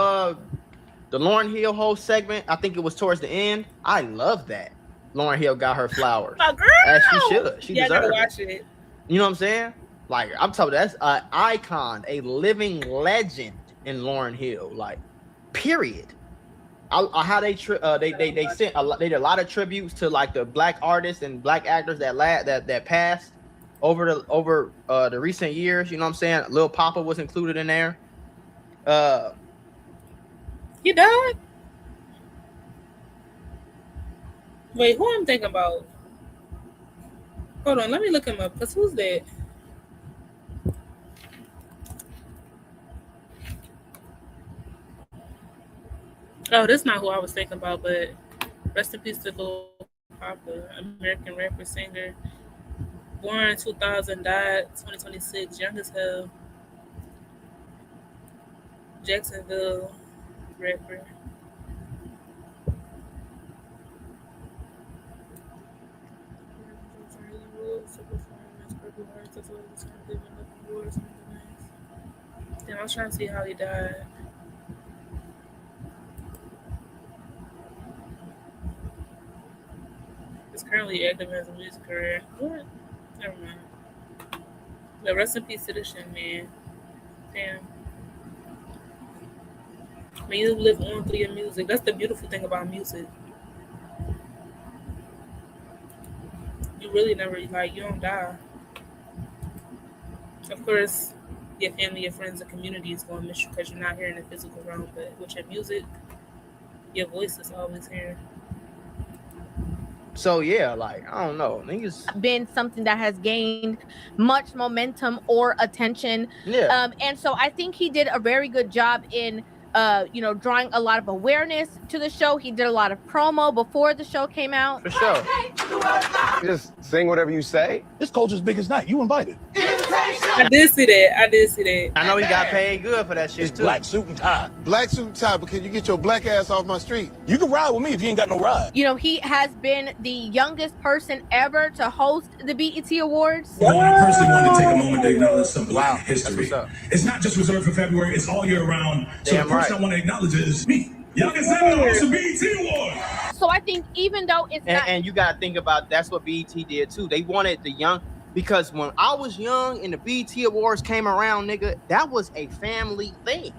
whole segment. I think it was towards the end. I love that. Lauryn Hill got her flowers. My girl, as she should. She deserves I gotta watch it. You know what I'm saying? Like I'm telling you, that's an icon, a living legend in Lauryn Hill. Like, period. How they did a lot of tributes to like the black artists and black actors that passed over the recent years. You know what I'm saying? Lil Papa was included in there. He died? Wait, who I'm thinking about? Hold on, let me look him up. Cause who's that? Oh, that's not who I was thinking about, but rest in peace to Lil Papa, American rapper, singer. Born 2000, died 2026, young as hell. Jacksonville rapper. Then I was trying to see how he died. He's currently active as a music career. What? Never mind. But rest in peace to the shit, man. Damn. When you live on through your music, that's the beautiful thing about music. You really never, like, you don't die. Of course, your family, your friends, the community is going to miss you because you're not here in the physical realm. But with your music, your voice is always here. So yeah, like I don't know, niggas been something that has gained much momentum or attention. Yeah. And so I think he did a very good job in drawing a lot of awareness to the show. He did a lot of promo before the show came out. For sure. Just sing whatever you say. This culture's biggest night. You invited. I did see that. I know he got paid good for that shit It's too. black suit and tie. Black suit and tie, but can you get your black ass off my street? You can ride with me if you ain't got no ride. You know, he has been the youngest person ever to host the BET Awards. I personally want to take a moment to acknowledge some black history. It's not just reserved for February, it's all year round. So the person I want to acknowledge is me. Youngest ever to host the BET Awards. So I think even though it's and you gotta think about that's what BET did too. They wanted the young, because when I was young and the BET Awards came around, nigga, that was a family thing.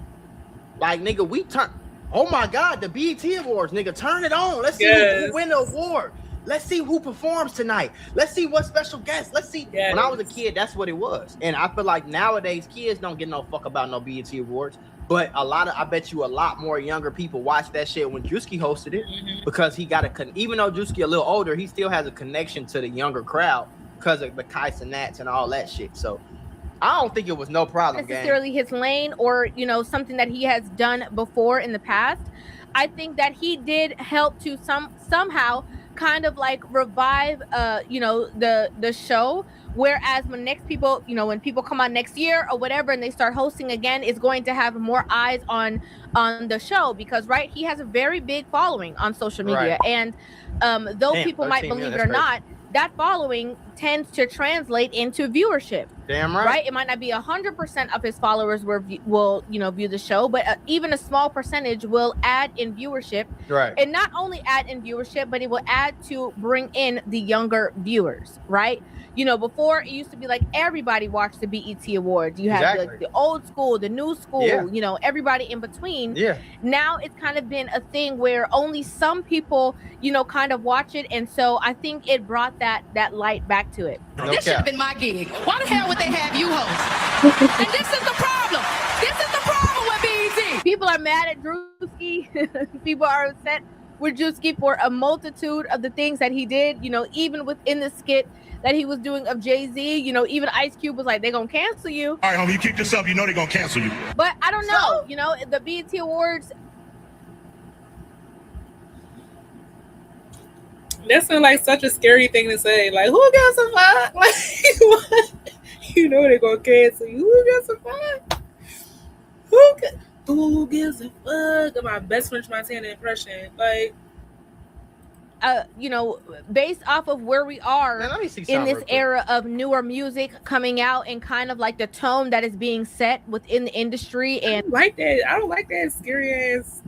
Like, nigga, we turn. Oh my God, the BET Awards, nigga, turn it on. Let's see who win the award. Let's see who performs tonight. Let's see what special guests. Let's see. When I was a kid, that's what it was. And I feel like nowadays kids don't get no fuck about no BET Awards. But I bet you a lot more younger people watch that shit when Drewski hosted it, because he got even though Drewski a little older, he still has a connection to the younger crowd because of the Kais and Nats and all that shit. So I don't think it was no problem. Necessarily his lane or something that he has done before in the past. I think that he did help to somehow kind of like revive the show, whereas when when people come on next year or whatever and they start hosting again, it's going to have more eyes on the show, because he has a very big following on social media, and though people might believe it or not, that following tends to translate into viewership. Damn right. Right? It might not be 100% of his followers will view the show, but even a small percentage will add in viewership. Right. And not only add in viewership, but it will add to bring in the younger viewers, right? Before it used to be like everybody watched the BET Awards. You had like the old school, the new school, everybody in between. Yeah. Now it's kind of been a thing where only some people, kind of watch it. And so I think it brought that light back to it. This should have been my gig. Why the hell would they have you host? And this is the problem. This is the problem with BET. People are mad at Drewski. People are upset with Drewski for a multitude of the things that he did, even within the skit that he was doing of Jay-Z, even Ice Cube was like, they're gonna cancel you. All right, homie, you kick this up, you know they're gonna cancel you. But I don't know, the BET Awards. That sounds like such a scary thing to say. Like, who gives a fuck? Like, what? They're gonna cancel you. Who gives a fuck? Who gives a fuck? My best French Montana impression. Like, based off of where we are in this era of newer music coming out and kind of like the tone that is being set within the industry. And I don't like that scary ass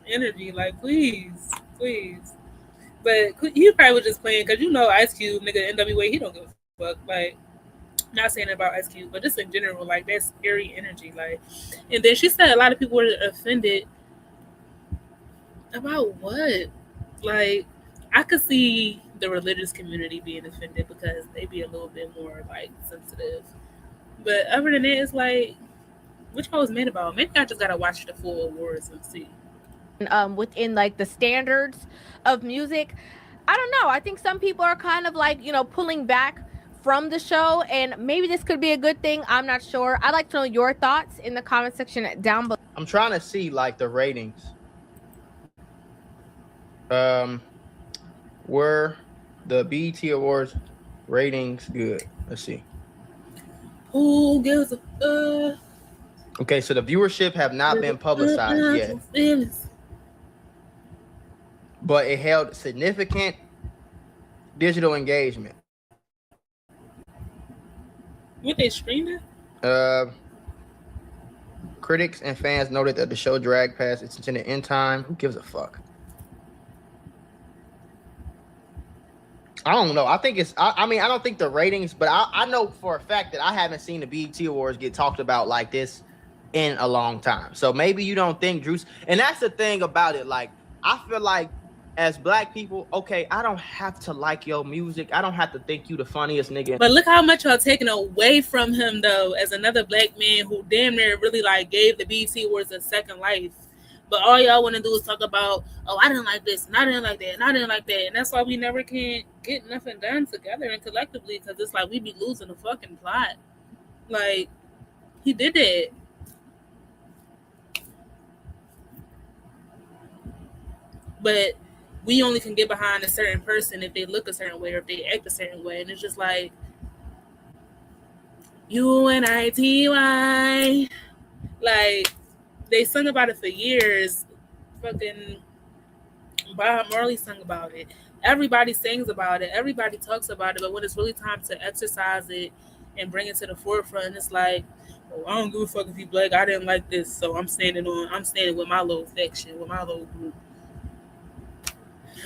energy. Like, please. But he probably was just playing because Ice Cube, nigga, NWA, he don't give a fuck. Like, not saying about Ice Cube, but just in general, like that scary energy. Like, and then she said a lot of people were offended about what? Like, I could see the religious community being offended because they be a little bit more like sensitive. But other than that, it's like, which I was mad about. Maybe I just gotta watch the full awards and see. Within like the standards of music, I don't know. I think some people are kind of like pulling back from the show, and maybe this could be a good thing. I'm not sure. I'd like to know your thoughts in the comment section down below. I'm trying to see like the ratings. Were the BET Awards ratings good? Let's see. Who gives a Okay, so the viewership have not been publicized yet, but it held significant digital engagement. What they streaming? Critics and fans noted that the show dragged past its intended end time. Who gives a fuck? I don't know. I think it's. I mean, I don't think the ratings, but I know for a fact that I haven't seen the BET Awards get talked about like this in a long time. So maybe you don't think Drew's. And that's the thing about it. Like, I feel like as black people, okay, I don't have to like your music. I don't have to think you the funniest nigga. But look how much y'all taking away from him though, as another black man who damn near really like gave the BET Awards a second life. But all y'all want to do is talk about, oh, I didn't like this, and I didn't like that, and I didn't like that. And that's why we never can get nothing done together and collectively, because it's like we be losing the fucking plot. Like, he did that. But we only can get behind a certain person if they look a certain way or if they act a certain way. And it's just like, UNITY. Like, they sung about it for years. Fucking Bob Marley sung about it. Everybody sings about it. Everybody talks about it. But when it's really time to exercise it and bring it to the forefront, it's like, oh, I don't give a fuck if you black. I didn't like this, so I'm standing with my little section, with my little group.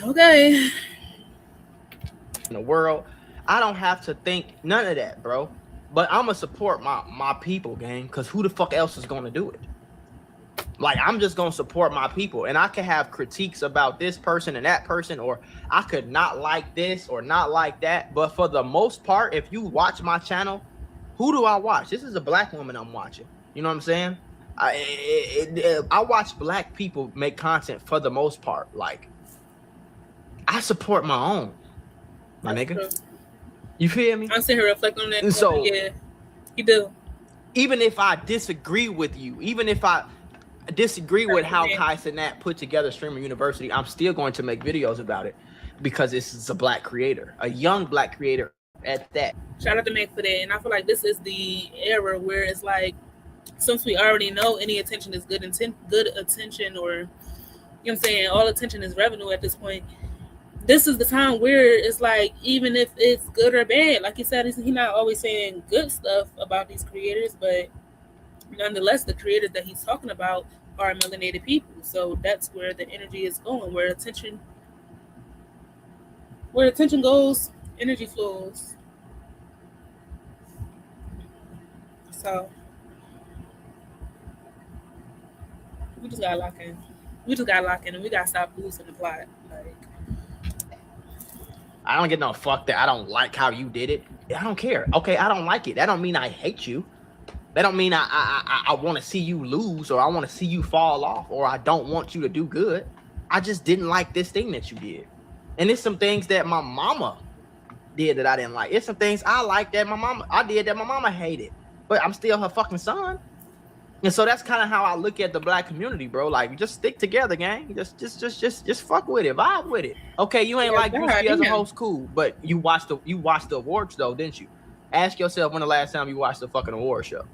Okay. In the world, I don't have to think none of that, bro. But I'm gonna support my people, gang, because who the fuck else is gonna do it? Like, I'm just gonna support my people, and I can have critiques about this person and that person, or I could not like this or not like that. But for the most part, if you watch my channel, who do I watch? This is a black woman I'm watching. You know what I'm saying? I watch black people make content for the most part. Like, I support my own, my nigga. True. You feel me? I'm sitting here reflecting on that. And so, yeah, you do. Even if I disagree with you, even if I disagree with how Kai Cenat put together Streamer University, I'm still going to make videos about it because this is a black creator, a young black creator at that. Shout out to Meg for that. And I feel like this is the era where it's like, since we already know any attention is good attention, or, you know what I'm saying, all attention is revenue at this point. This is the time where it's like, even if it's good or bad, like you said, he's not always saying good stuff about these creators, but nonetheless, the creators that he's talking about are melanated people. So that's where the energy is going, where attention goes, energy flows. So we just gotta lock in. And we gotta stop losing the plot. Like, I don't get no fuck that I don't like how you did it. I don't care. Okay, I don't like it. That don't mean I hate you. That don't mean I want to see you lose, or I want to see you fall off, or I don't want you to do good. I just didn't like this thing that you did. And it's some things that my mama did that I didn't like. It's some things I like that I did that my mama hated. But I'm still her fucking son. And so that's kind of how I look at the black community, bro. Like, just stick together, gang. Just fuck with it, vibe with it. Okay, you ain't like Drewski as a host, cool, but you watched the awards though, didn't you? Ask yourself when the last time you watched the fucking award show.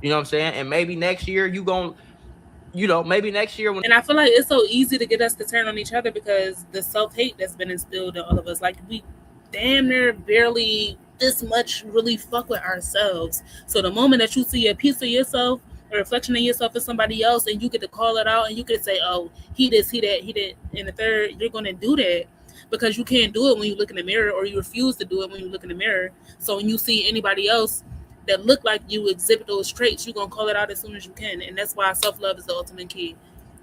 You know what I'm saying? And maybe next year maybe next year when. And I feel like it's so easy to get us to turn on each other because the self-hate that's been instilled in all of us. Like, we damn near barely this much really fuck with ourselves. So the moment that you see a piece of yourself, a reflection of yourself in somebody else, and you get to call it out, and you get to say, oh, he this, he that, he did, and the third, you're going to do that because you can't do it when you look in the mirror, or you refuse to do it when you look in the mirror. So when you see anybody else that look like you exhibit those traits, you're going to call it out as soon as you can. And that's why self-love is the ultimate key.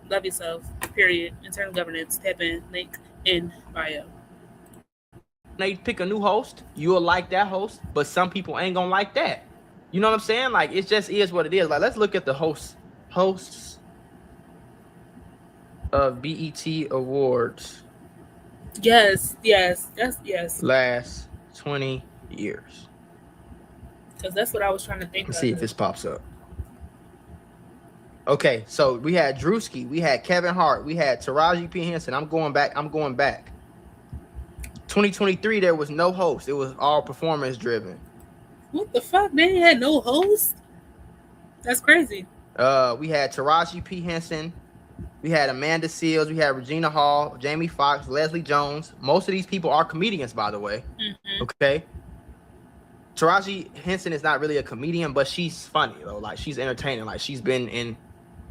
Love yourself, period. Internal governance, tap in, link in bio. They pick a new host, you'll like that host, but some people ain't going to like that. You know what I'm saying? Like, it just is what it is. Like, let's look at the hosts of BET Awards. Yes. Last 20 years. Because that's what I was trying to think. Let's see if this pops up. Okay, so we had Drewski, we had Kevin Hart, we had Taraji P. Henson. I'm going back. 2023, there was no host. It was all performance driven. What the fuck? They had no host? That's crazy. We had Taraji P. Henson. We had Amanda Seales. We had Regina Hall, Jamie Foxx, Leslie Jones. Most of these people are comedians, by the way. Mm-hmm. Okay. Taraji Henson is not really a comedian, but she's funny though. Like she's entertaining. Like she's been in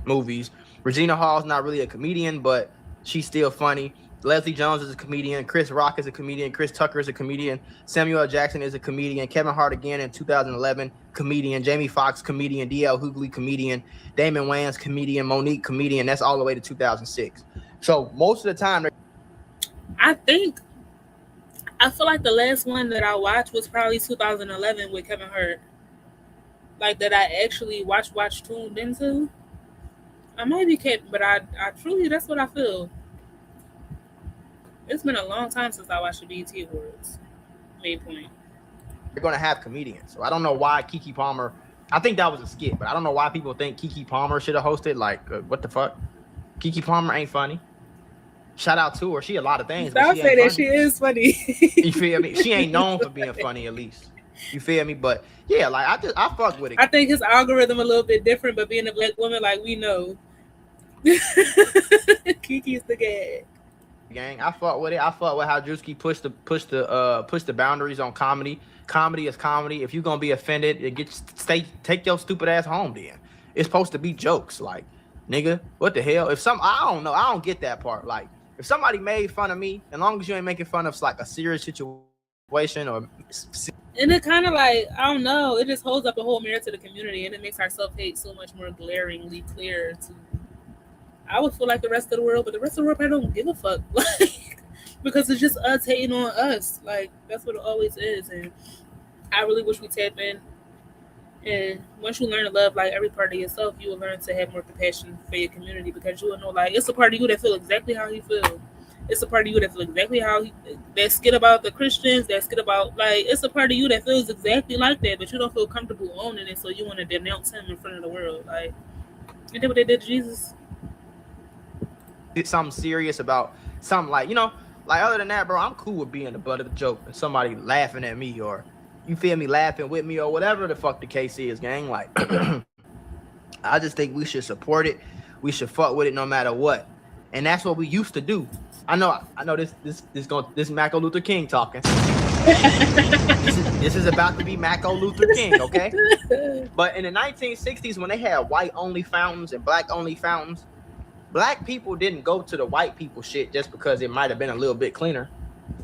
movies. Regina Hall's not really a comedian, but she's still funny. Leslie Jones is a comedian. Chris Rock is a comedian. Chris Tucker is a comedian. Samuel L. Jackson is a comedian. Kevin Hart again in 2011, comedian. Jamie Foxx, comedian. D.L. Hughley, comedian. Damon Wayans, comedian. Monique, comedian. That's all the way to 2006. So most of the time, I feel like the last one that I watched was probably 2011 with Kevin Hart. Like that I actually tuned into. I might be kidding, but I truly, that's what I feel. It's been a long time since I watched the BET Awards. Main point. You're going to have comedians. So I don't know why Keke Palmer, I think that was a skit, but I don't know why people think Keke Palmer should have hosted. Like, what the fuck? Keke Palmer ain't funny. Shout out to her. She a lot of things. I'll say that she is funny. You feel me? She ain't known for being funny, at least. You feel me? But yeah, like I fuck with it. I think his algorithm a little bit different, but being a black woman, like we know. Kiki's the gag. Gang, I fuck with it. I fuck with how Drewski push the boundaries on comedy. Comedy is comedy. If you're gonna be offended, take your stupid ass home then. It's supposed to be jokes. Like, nigga, what the hell? I don't know. I don't get that part. Like, if somebody made fun of me, as long as you ain't making fun of like a serious situation or. And it kind of like, I don't know, it just holds up a whole mirror to the community, and it makes our self-hate so much more glaringly clear to. I would feel like the rest of the world, but the rest of the world probably don't give a fuck, like, because it's just us hating on us. Like, that's what it always is, and I really wish we tap in. And once you learn to love like every part of yourself, you will learn to have more compassion for your community, because you will know like it's a part of you that feel exactly how you feel. It's a part of you that feel exactly how that skit about the Christians, that skit about like it's a part of you that feels exactly like that, but you don't feel comfortable owning it, so you want to denounce him in front of the world. Like, you know what they did to Jesus? Something serious about something like, you know, like other than that, bro, I'm cool with being the butt of the joke and somebody laughing at me or you feel me, laughing with me or whatever the fuck the case is, gang. Like, I just think we should support it. We should fuck with it no matter what, and that's what we used to do. I know. This Maco Luther King talking. This is about to be Maco Luther King, okay? But in the 1960s, when they had white only fountains and black only fountains, black people didn't go to the white people shit just because it might have been a little bit cleaner.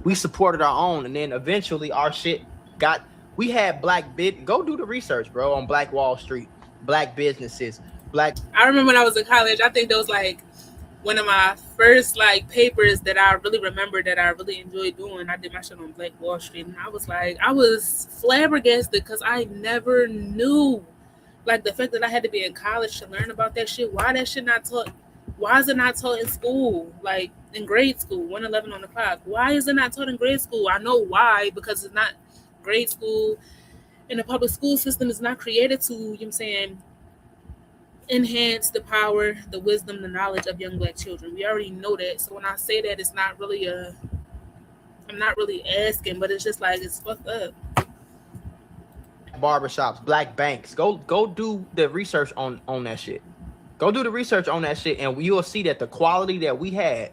We supported our own, and then eventually our shit got. We had go do the research, bro, on Black Wall Street, black businesses, black. I remember when I was in college, I think that was like one of my first like papers that I really remember that I really enjoyed doing. I did my shit on Black Wall Street, and I was flabbergasted because I never knew, like, the fact that I had to be in college to learn about that shit. Why that shit not taught? Why is it not taught in school, like in grade school, 111 on the clock? Why is it not taught in grade school? I know why, because it's not grade school, and the public school system is not created to, you know what I'm saying, enhance the power, the wisdom, the knowledge of young black children. We already know that. So when I say that, it's not really I'm not really asking, but it's just like, it's fucked up. Barbershops, black banks. Go do the research on that shit. Go do the research on that shit, and you'll see that the quality that we had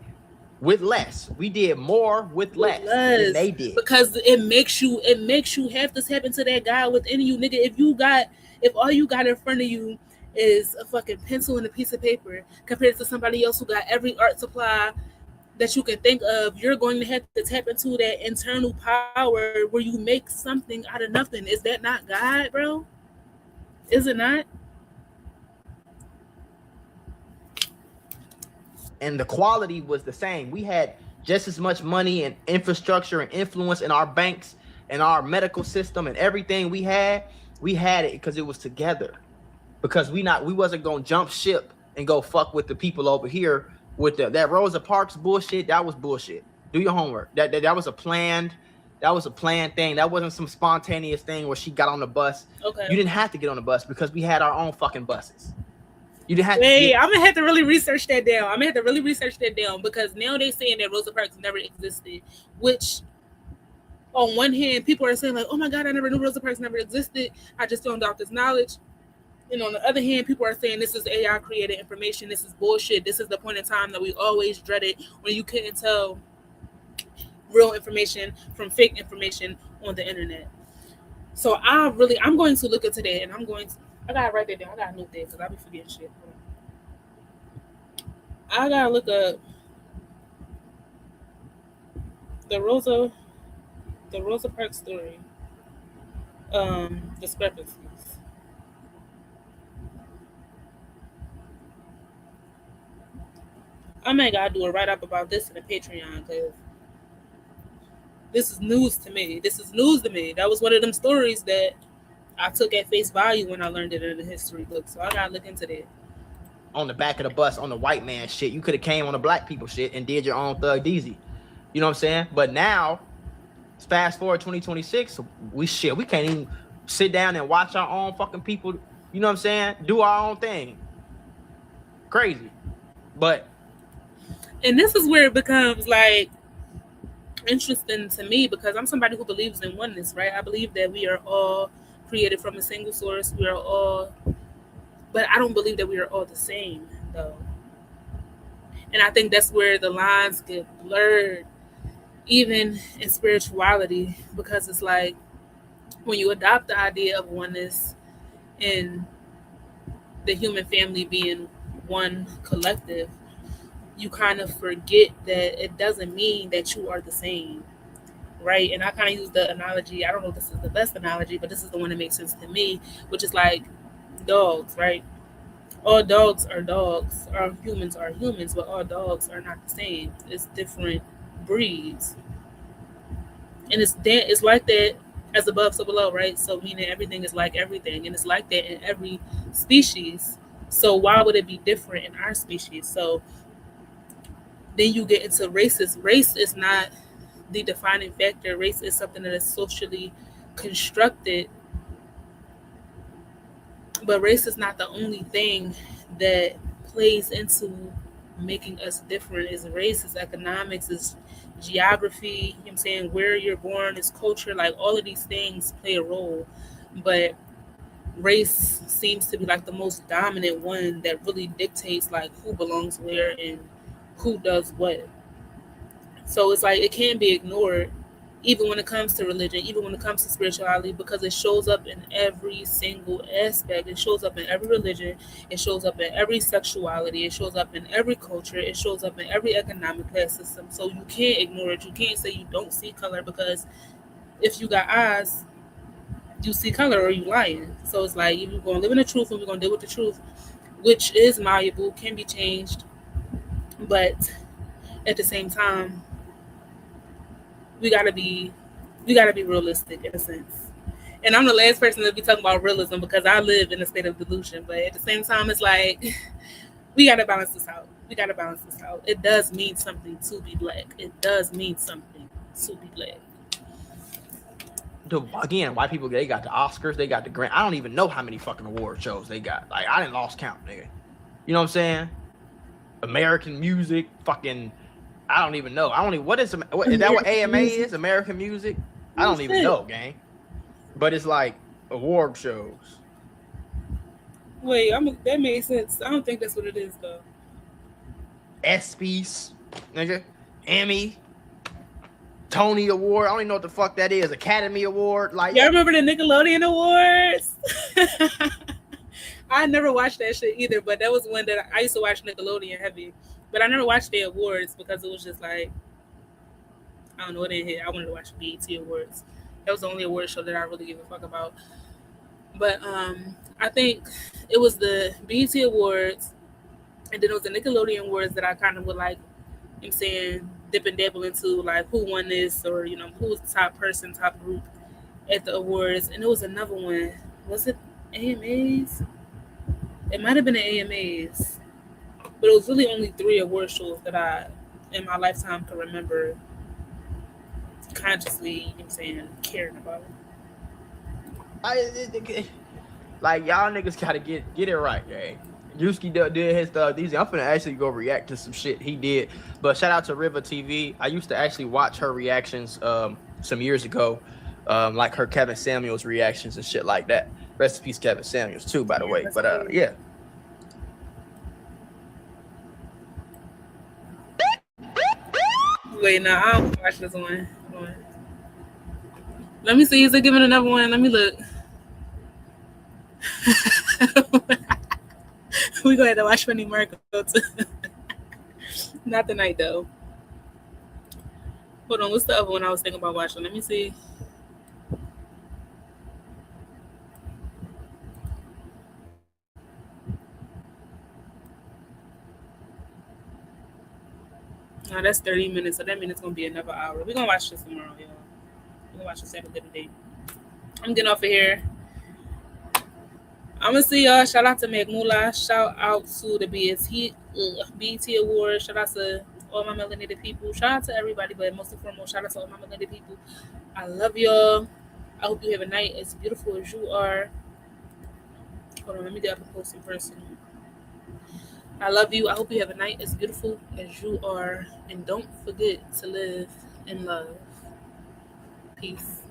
with less, we did more with less than they did. Because it makes you have to tap into that guy within you, nigga. If all you got in front of you is a fucking pencil and a piece of paper compared to somebody else who got every art supply that you can think of, you're going to have to tap into that internal power where you make something out of nothing. Is that not God, bro? Is it not? And the quality was the same. We had just as much money and infrastructure and influence in our banks and our medical system and everything we had it because it was together. Because we wasn't gonna jump ship and go fuck with the people over here with that Rosa Parks bullshit. That was bullshit. Do your homework. That was a planned thing. That wasn't some spontaneous thing where she got on the bus. Okay. You didn't have to get on the bus because we had our own fucking buses. You didn't have I'm gonna have to really research that down. Because now they're saying that Rosa Parks never existed, which on one hand, people are saying like, oh my God, I never knew Rosa Parks never existed. I just found out this knowledge. And on the other hand, people are saying this is AI created information. This is bullshit. This is the point in time that we always dreaded when you couldn't tell real information from fake information on the internet. So I'm going to look into that, and I gotta write that down. I gotta note that because I be forgetting shit. I gotta look up the Rosa Parks story discrepancies. I may gotta do a write up about this in the Patreon because this is news to me. That was one of them stories that I took at face value when I learned it in the history book. So I gotta look into that. On the back of the bus, on the white man shit, you could have came on the black people shit and did your own Thug Deezy. You know what I'm saying? But now, fast forward 2026, we can't even sit down and watch our own fucking people. You know what I'm saying? Do our own thing. Crazy, but. And this is where it becomes like interesting to me because I'm somebody who believes in oneness, right? I believe that we are all created from a single source. We are all, but I don't believe that we are all the same, though. And I think that's where the lines get blurred, even in spirituality, because it's like when you adopt the idea of oneness and the human family being one collective, you kind of forget that it doesn't mean that you are the same, right? And I kind of use the analogy, I don't know if this is the best analogy, but this is the one that makes sense to me, which is like dogs, right? All dogs, all humans are humans, but all dogs are not the same. It's different breeds. And it's like that as above, so below, right? So meaning everything is like everything, and it's like that in every species. So why would it be different in our species? So then you get into races. Race is not the defining factor. Race is something that is socially constructed. But race is not the only thing that plays into making us different. Is race, is economics, is geography, you know what I'm saying, where you're born, is culture, like all of these things play a role. But race seems to be like the most dominant one that really dictates like who belongs where and who does what. So it's like it can't be ignored, even when it comes to religion, even when it comes to spirituality, because it shows up in every single aspect. It shows up in every religion. It shows up in every sexuality. It shows up in every culture. It shows up in every economic class system. So you can't ignore it. You can't say you don't see color, because if you got eyes, you see color, or you lying. So it's like, if we're going to live in the truth and we're going to deal with the truth, which is malleable, can be changed, but at the same time, we gotta be realistic in a sense. And I'm the last person to be talking about realism because I live in a state of delusion. But at the same time, it's like we gotta balance this out. It does mean something to be black. It does mean something to be black. Again, white people, they got the Oscars, they got the Grant. I don't even know how many fucking award shows they got. Like, I didn't lost count, nigga. You know what I'm saying? American music, fucking, I don't even know. Is that what AMA is? American music? I don't even know, gang. But it's like award shows. Wait, that makes sense. I don't think that's what it is, though. ESPYs, nigga. Emmy. Tony Award. I don't even know what the fuck that is. Academy Award. Like, y'all remember the Nickelodeon Awards? I never watched that shit either, but that was one that I used to watch Nickelodeon heavy. But I never watched the awards because it was just like, I don't know, it didn't hit. I wanted to watch BET Awards. That was the only award show that I really give a fuck about. But I think it was the BET Awards, and then it was the Nickelodeon Awards that I kind of would like, I'm saying, dip and dabble into, like who won this, or who was the top person, top group at the awards. And it was another one. Was it AMAs? It might have been the AMAs, but it was really only 3 award shows that I, in my lifetime, could remember consciously, you know what I'm saying, caring about. Like, y'all niggas gotta get it right, gang. Drewski did his stuff. I'm finna actually go react to some shit he did. But shout out to River TV. I used to actually watch her reactions some years ago. like her Kevin Samuels reactions and shit like that. Rest in peace, Kevin Samuels too, by the way. But yeah. Wait, no, I don't watch this one. Hold on. Let me see. Is it giving another one? Let me look. We go ahead and watch Funny Marco too. Not tonight though. Hold on, what's the other one I was thinking about watching? Let me see. No, that's 30 minutes, so that means it's gonna be another hour. We're gonna watch this tomorrow, y'all. We're gonna watch this every little day. I'm getting off of here. I'm gonna see y'all. Shout out to Megmula. Shout out to the BET Awards. Shout out to all my melanated people. Shout out to everybody, but most and foremost, shout out to all my melanated people. I love y'all. I hope you have a night as beautiful as you are. Hold on, let me get up and post in person. I love you. I hope you have a night as beautiful as you are. And don't forget to live in love. Peace.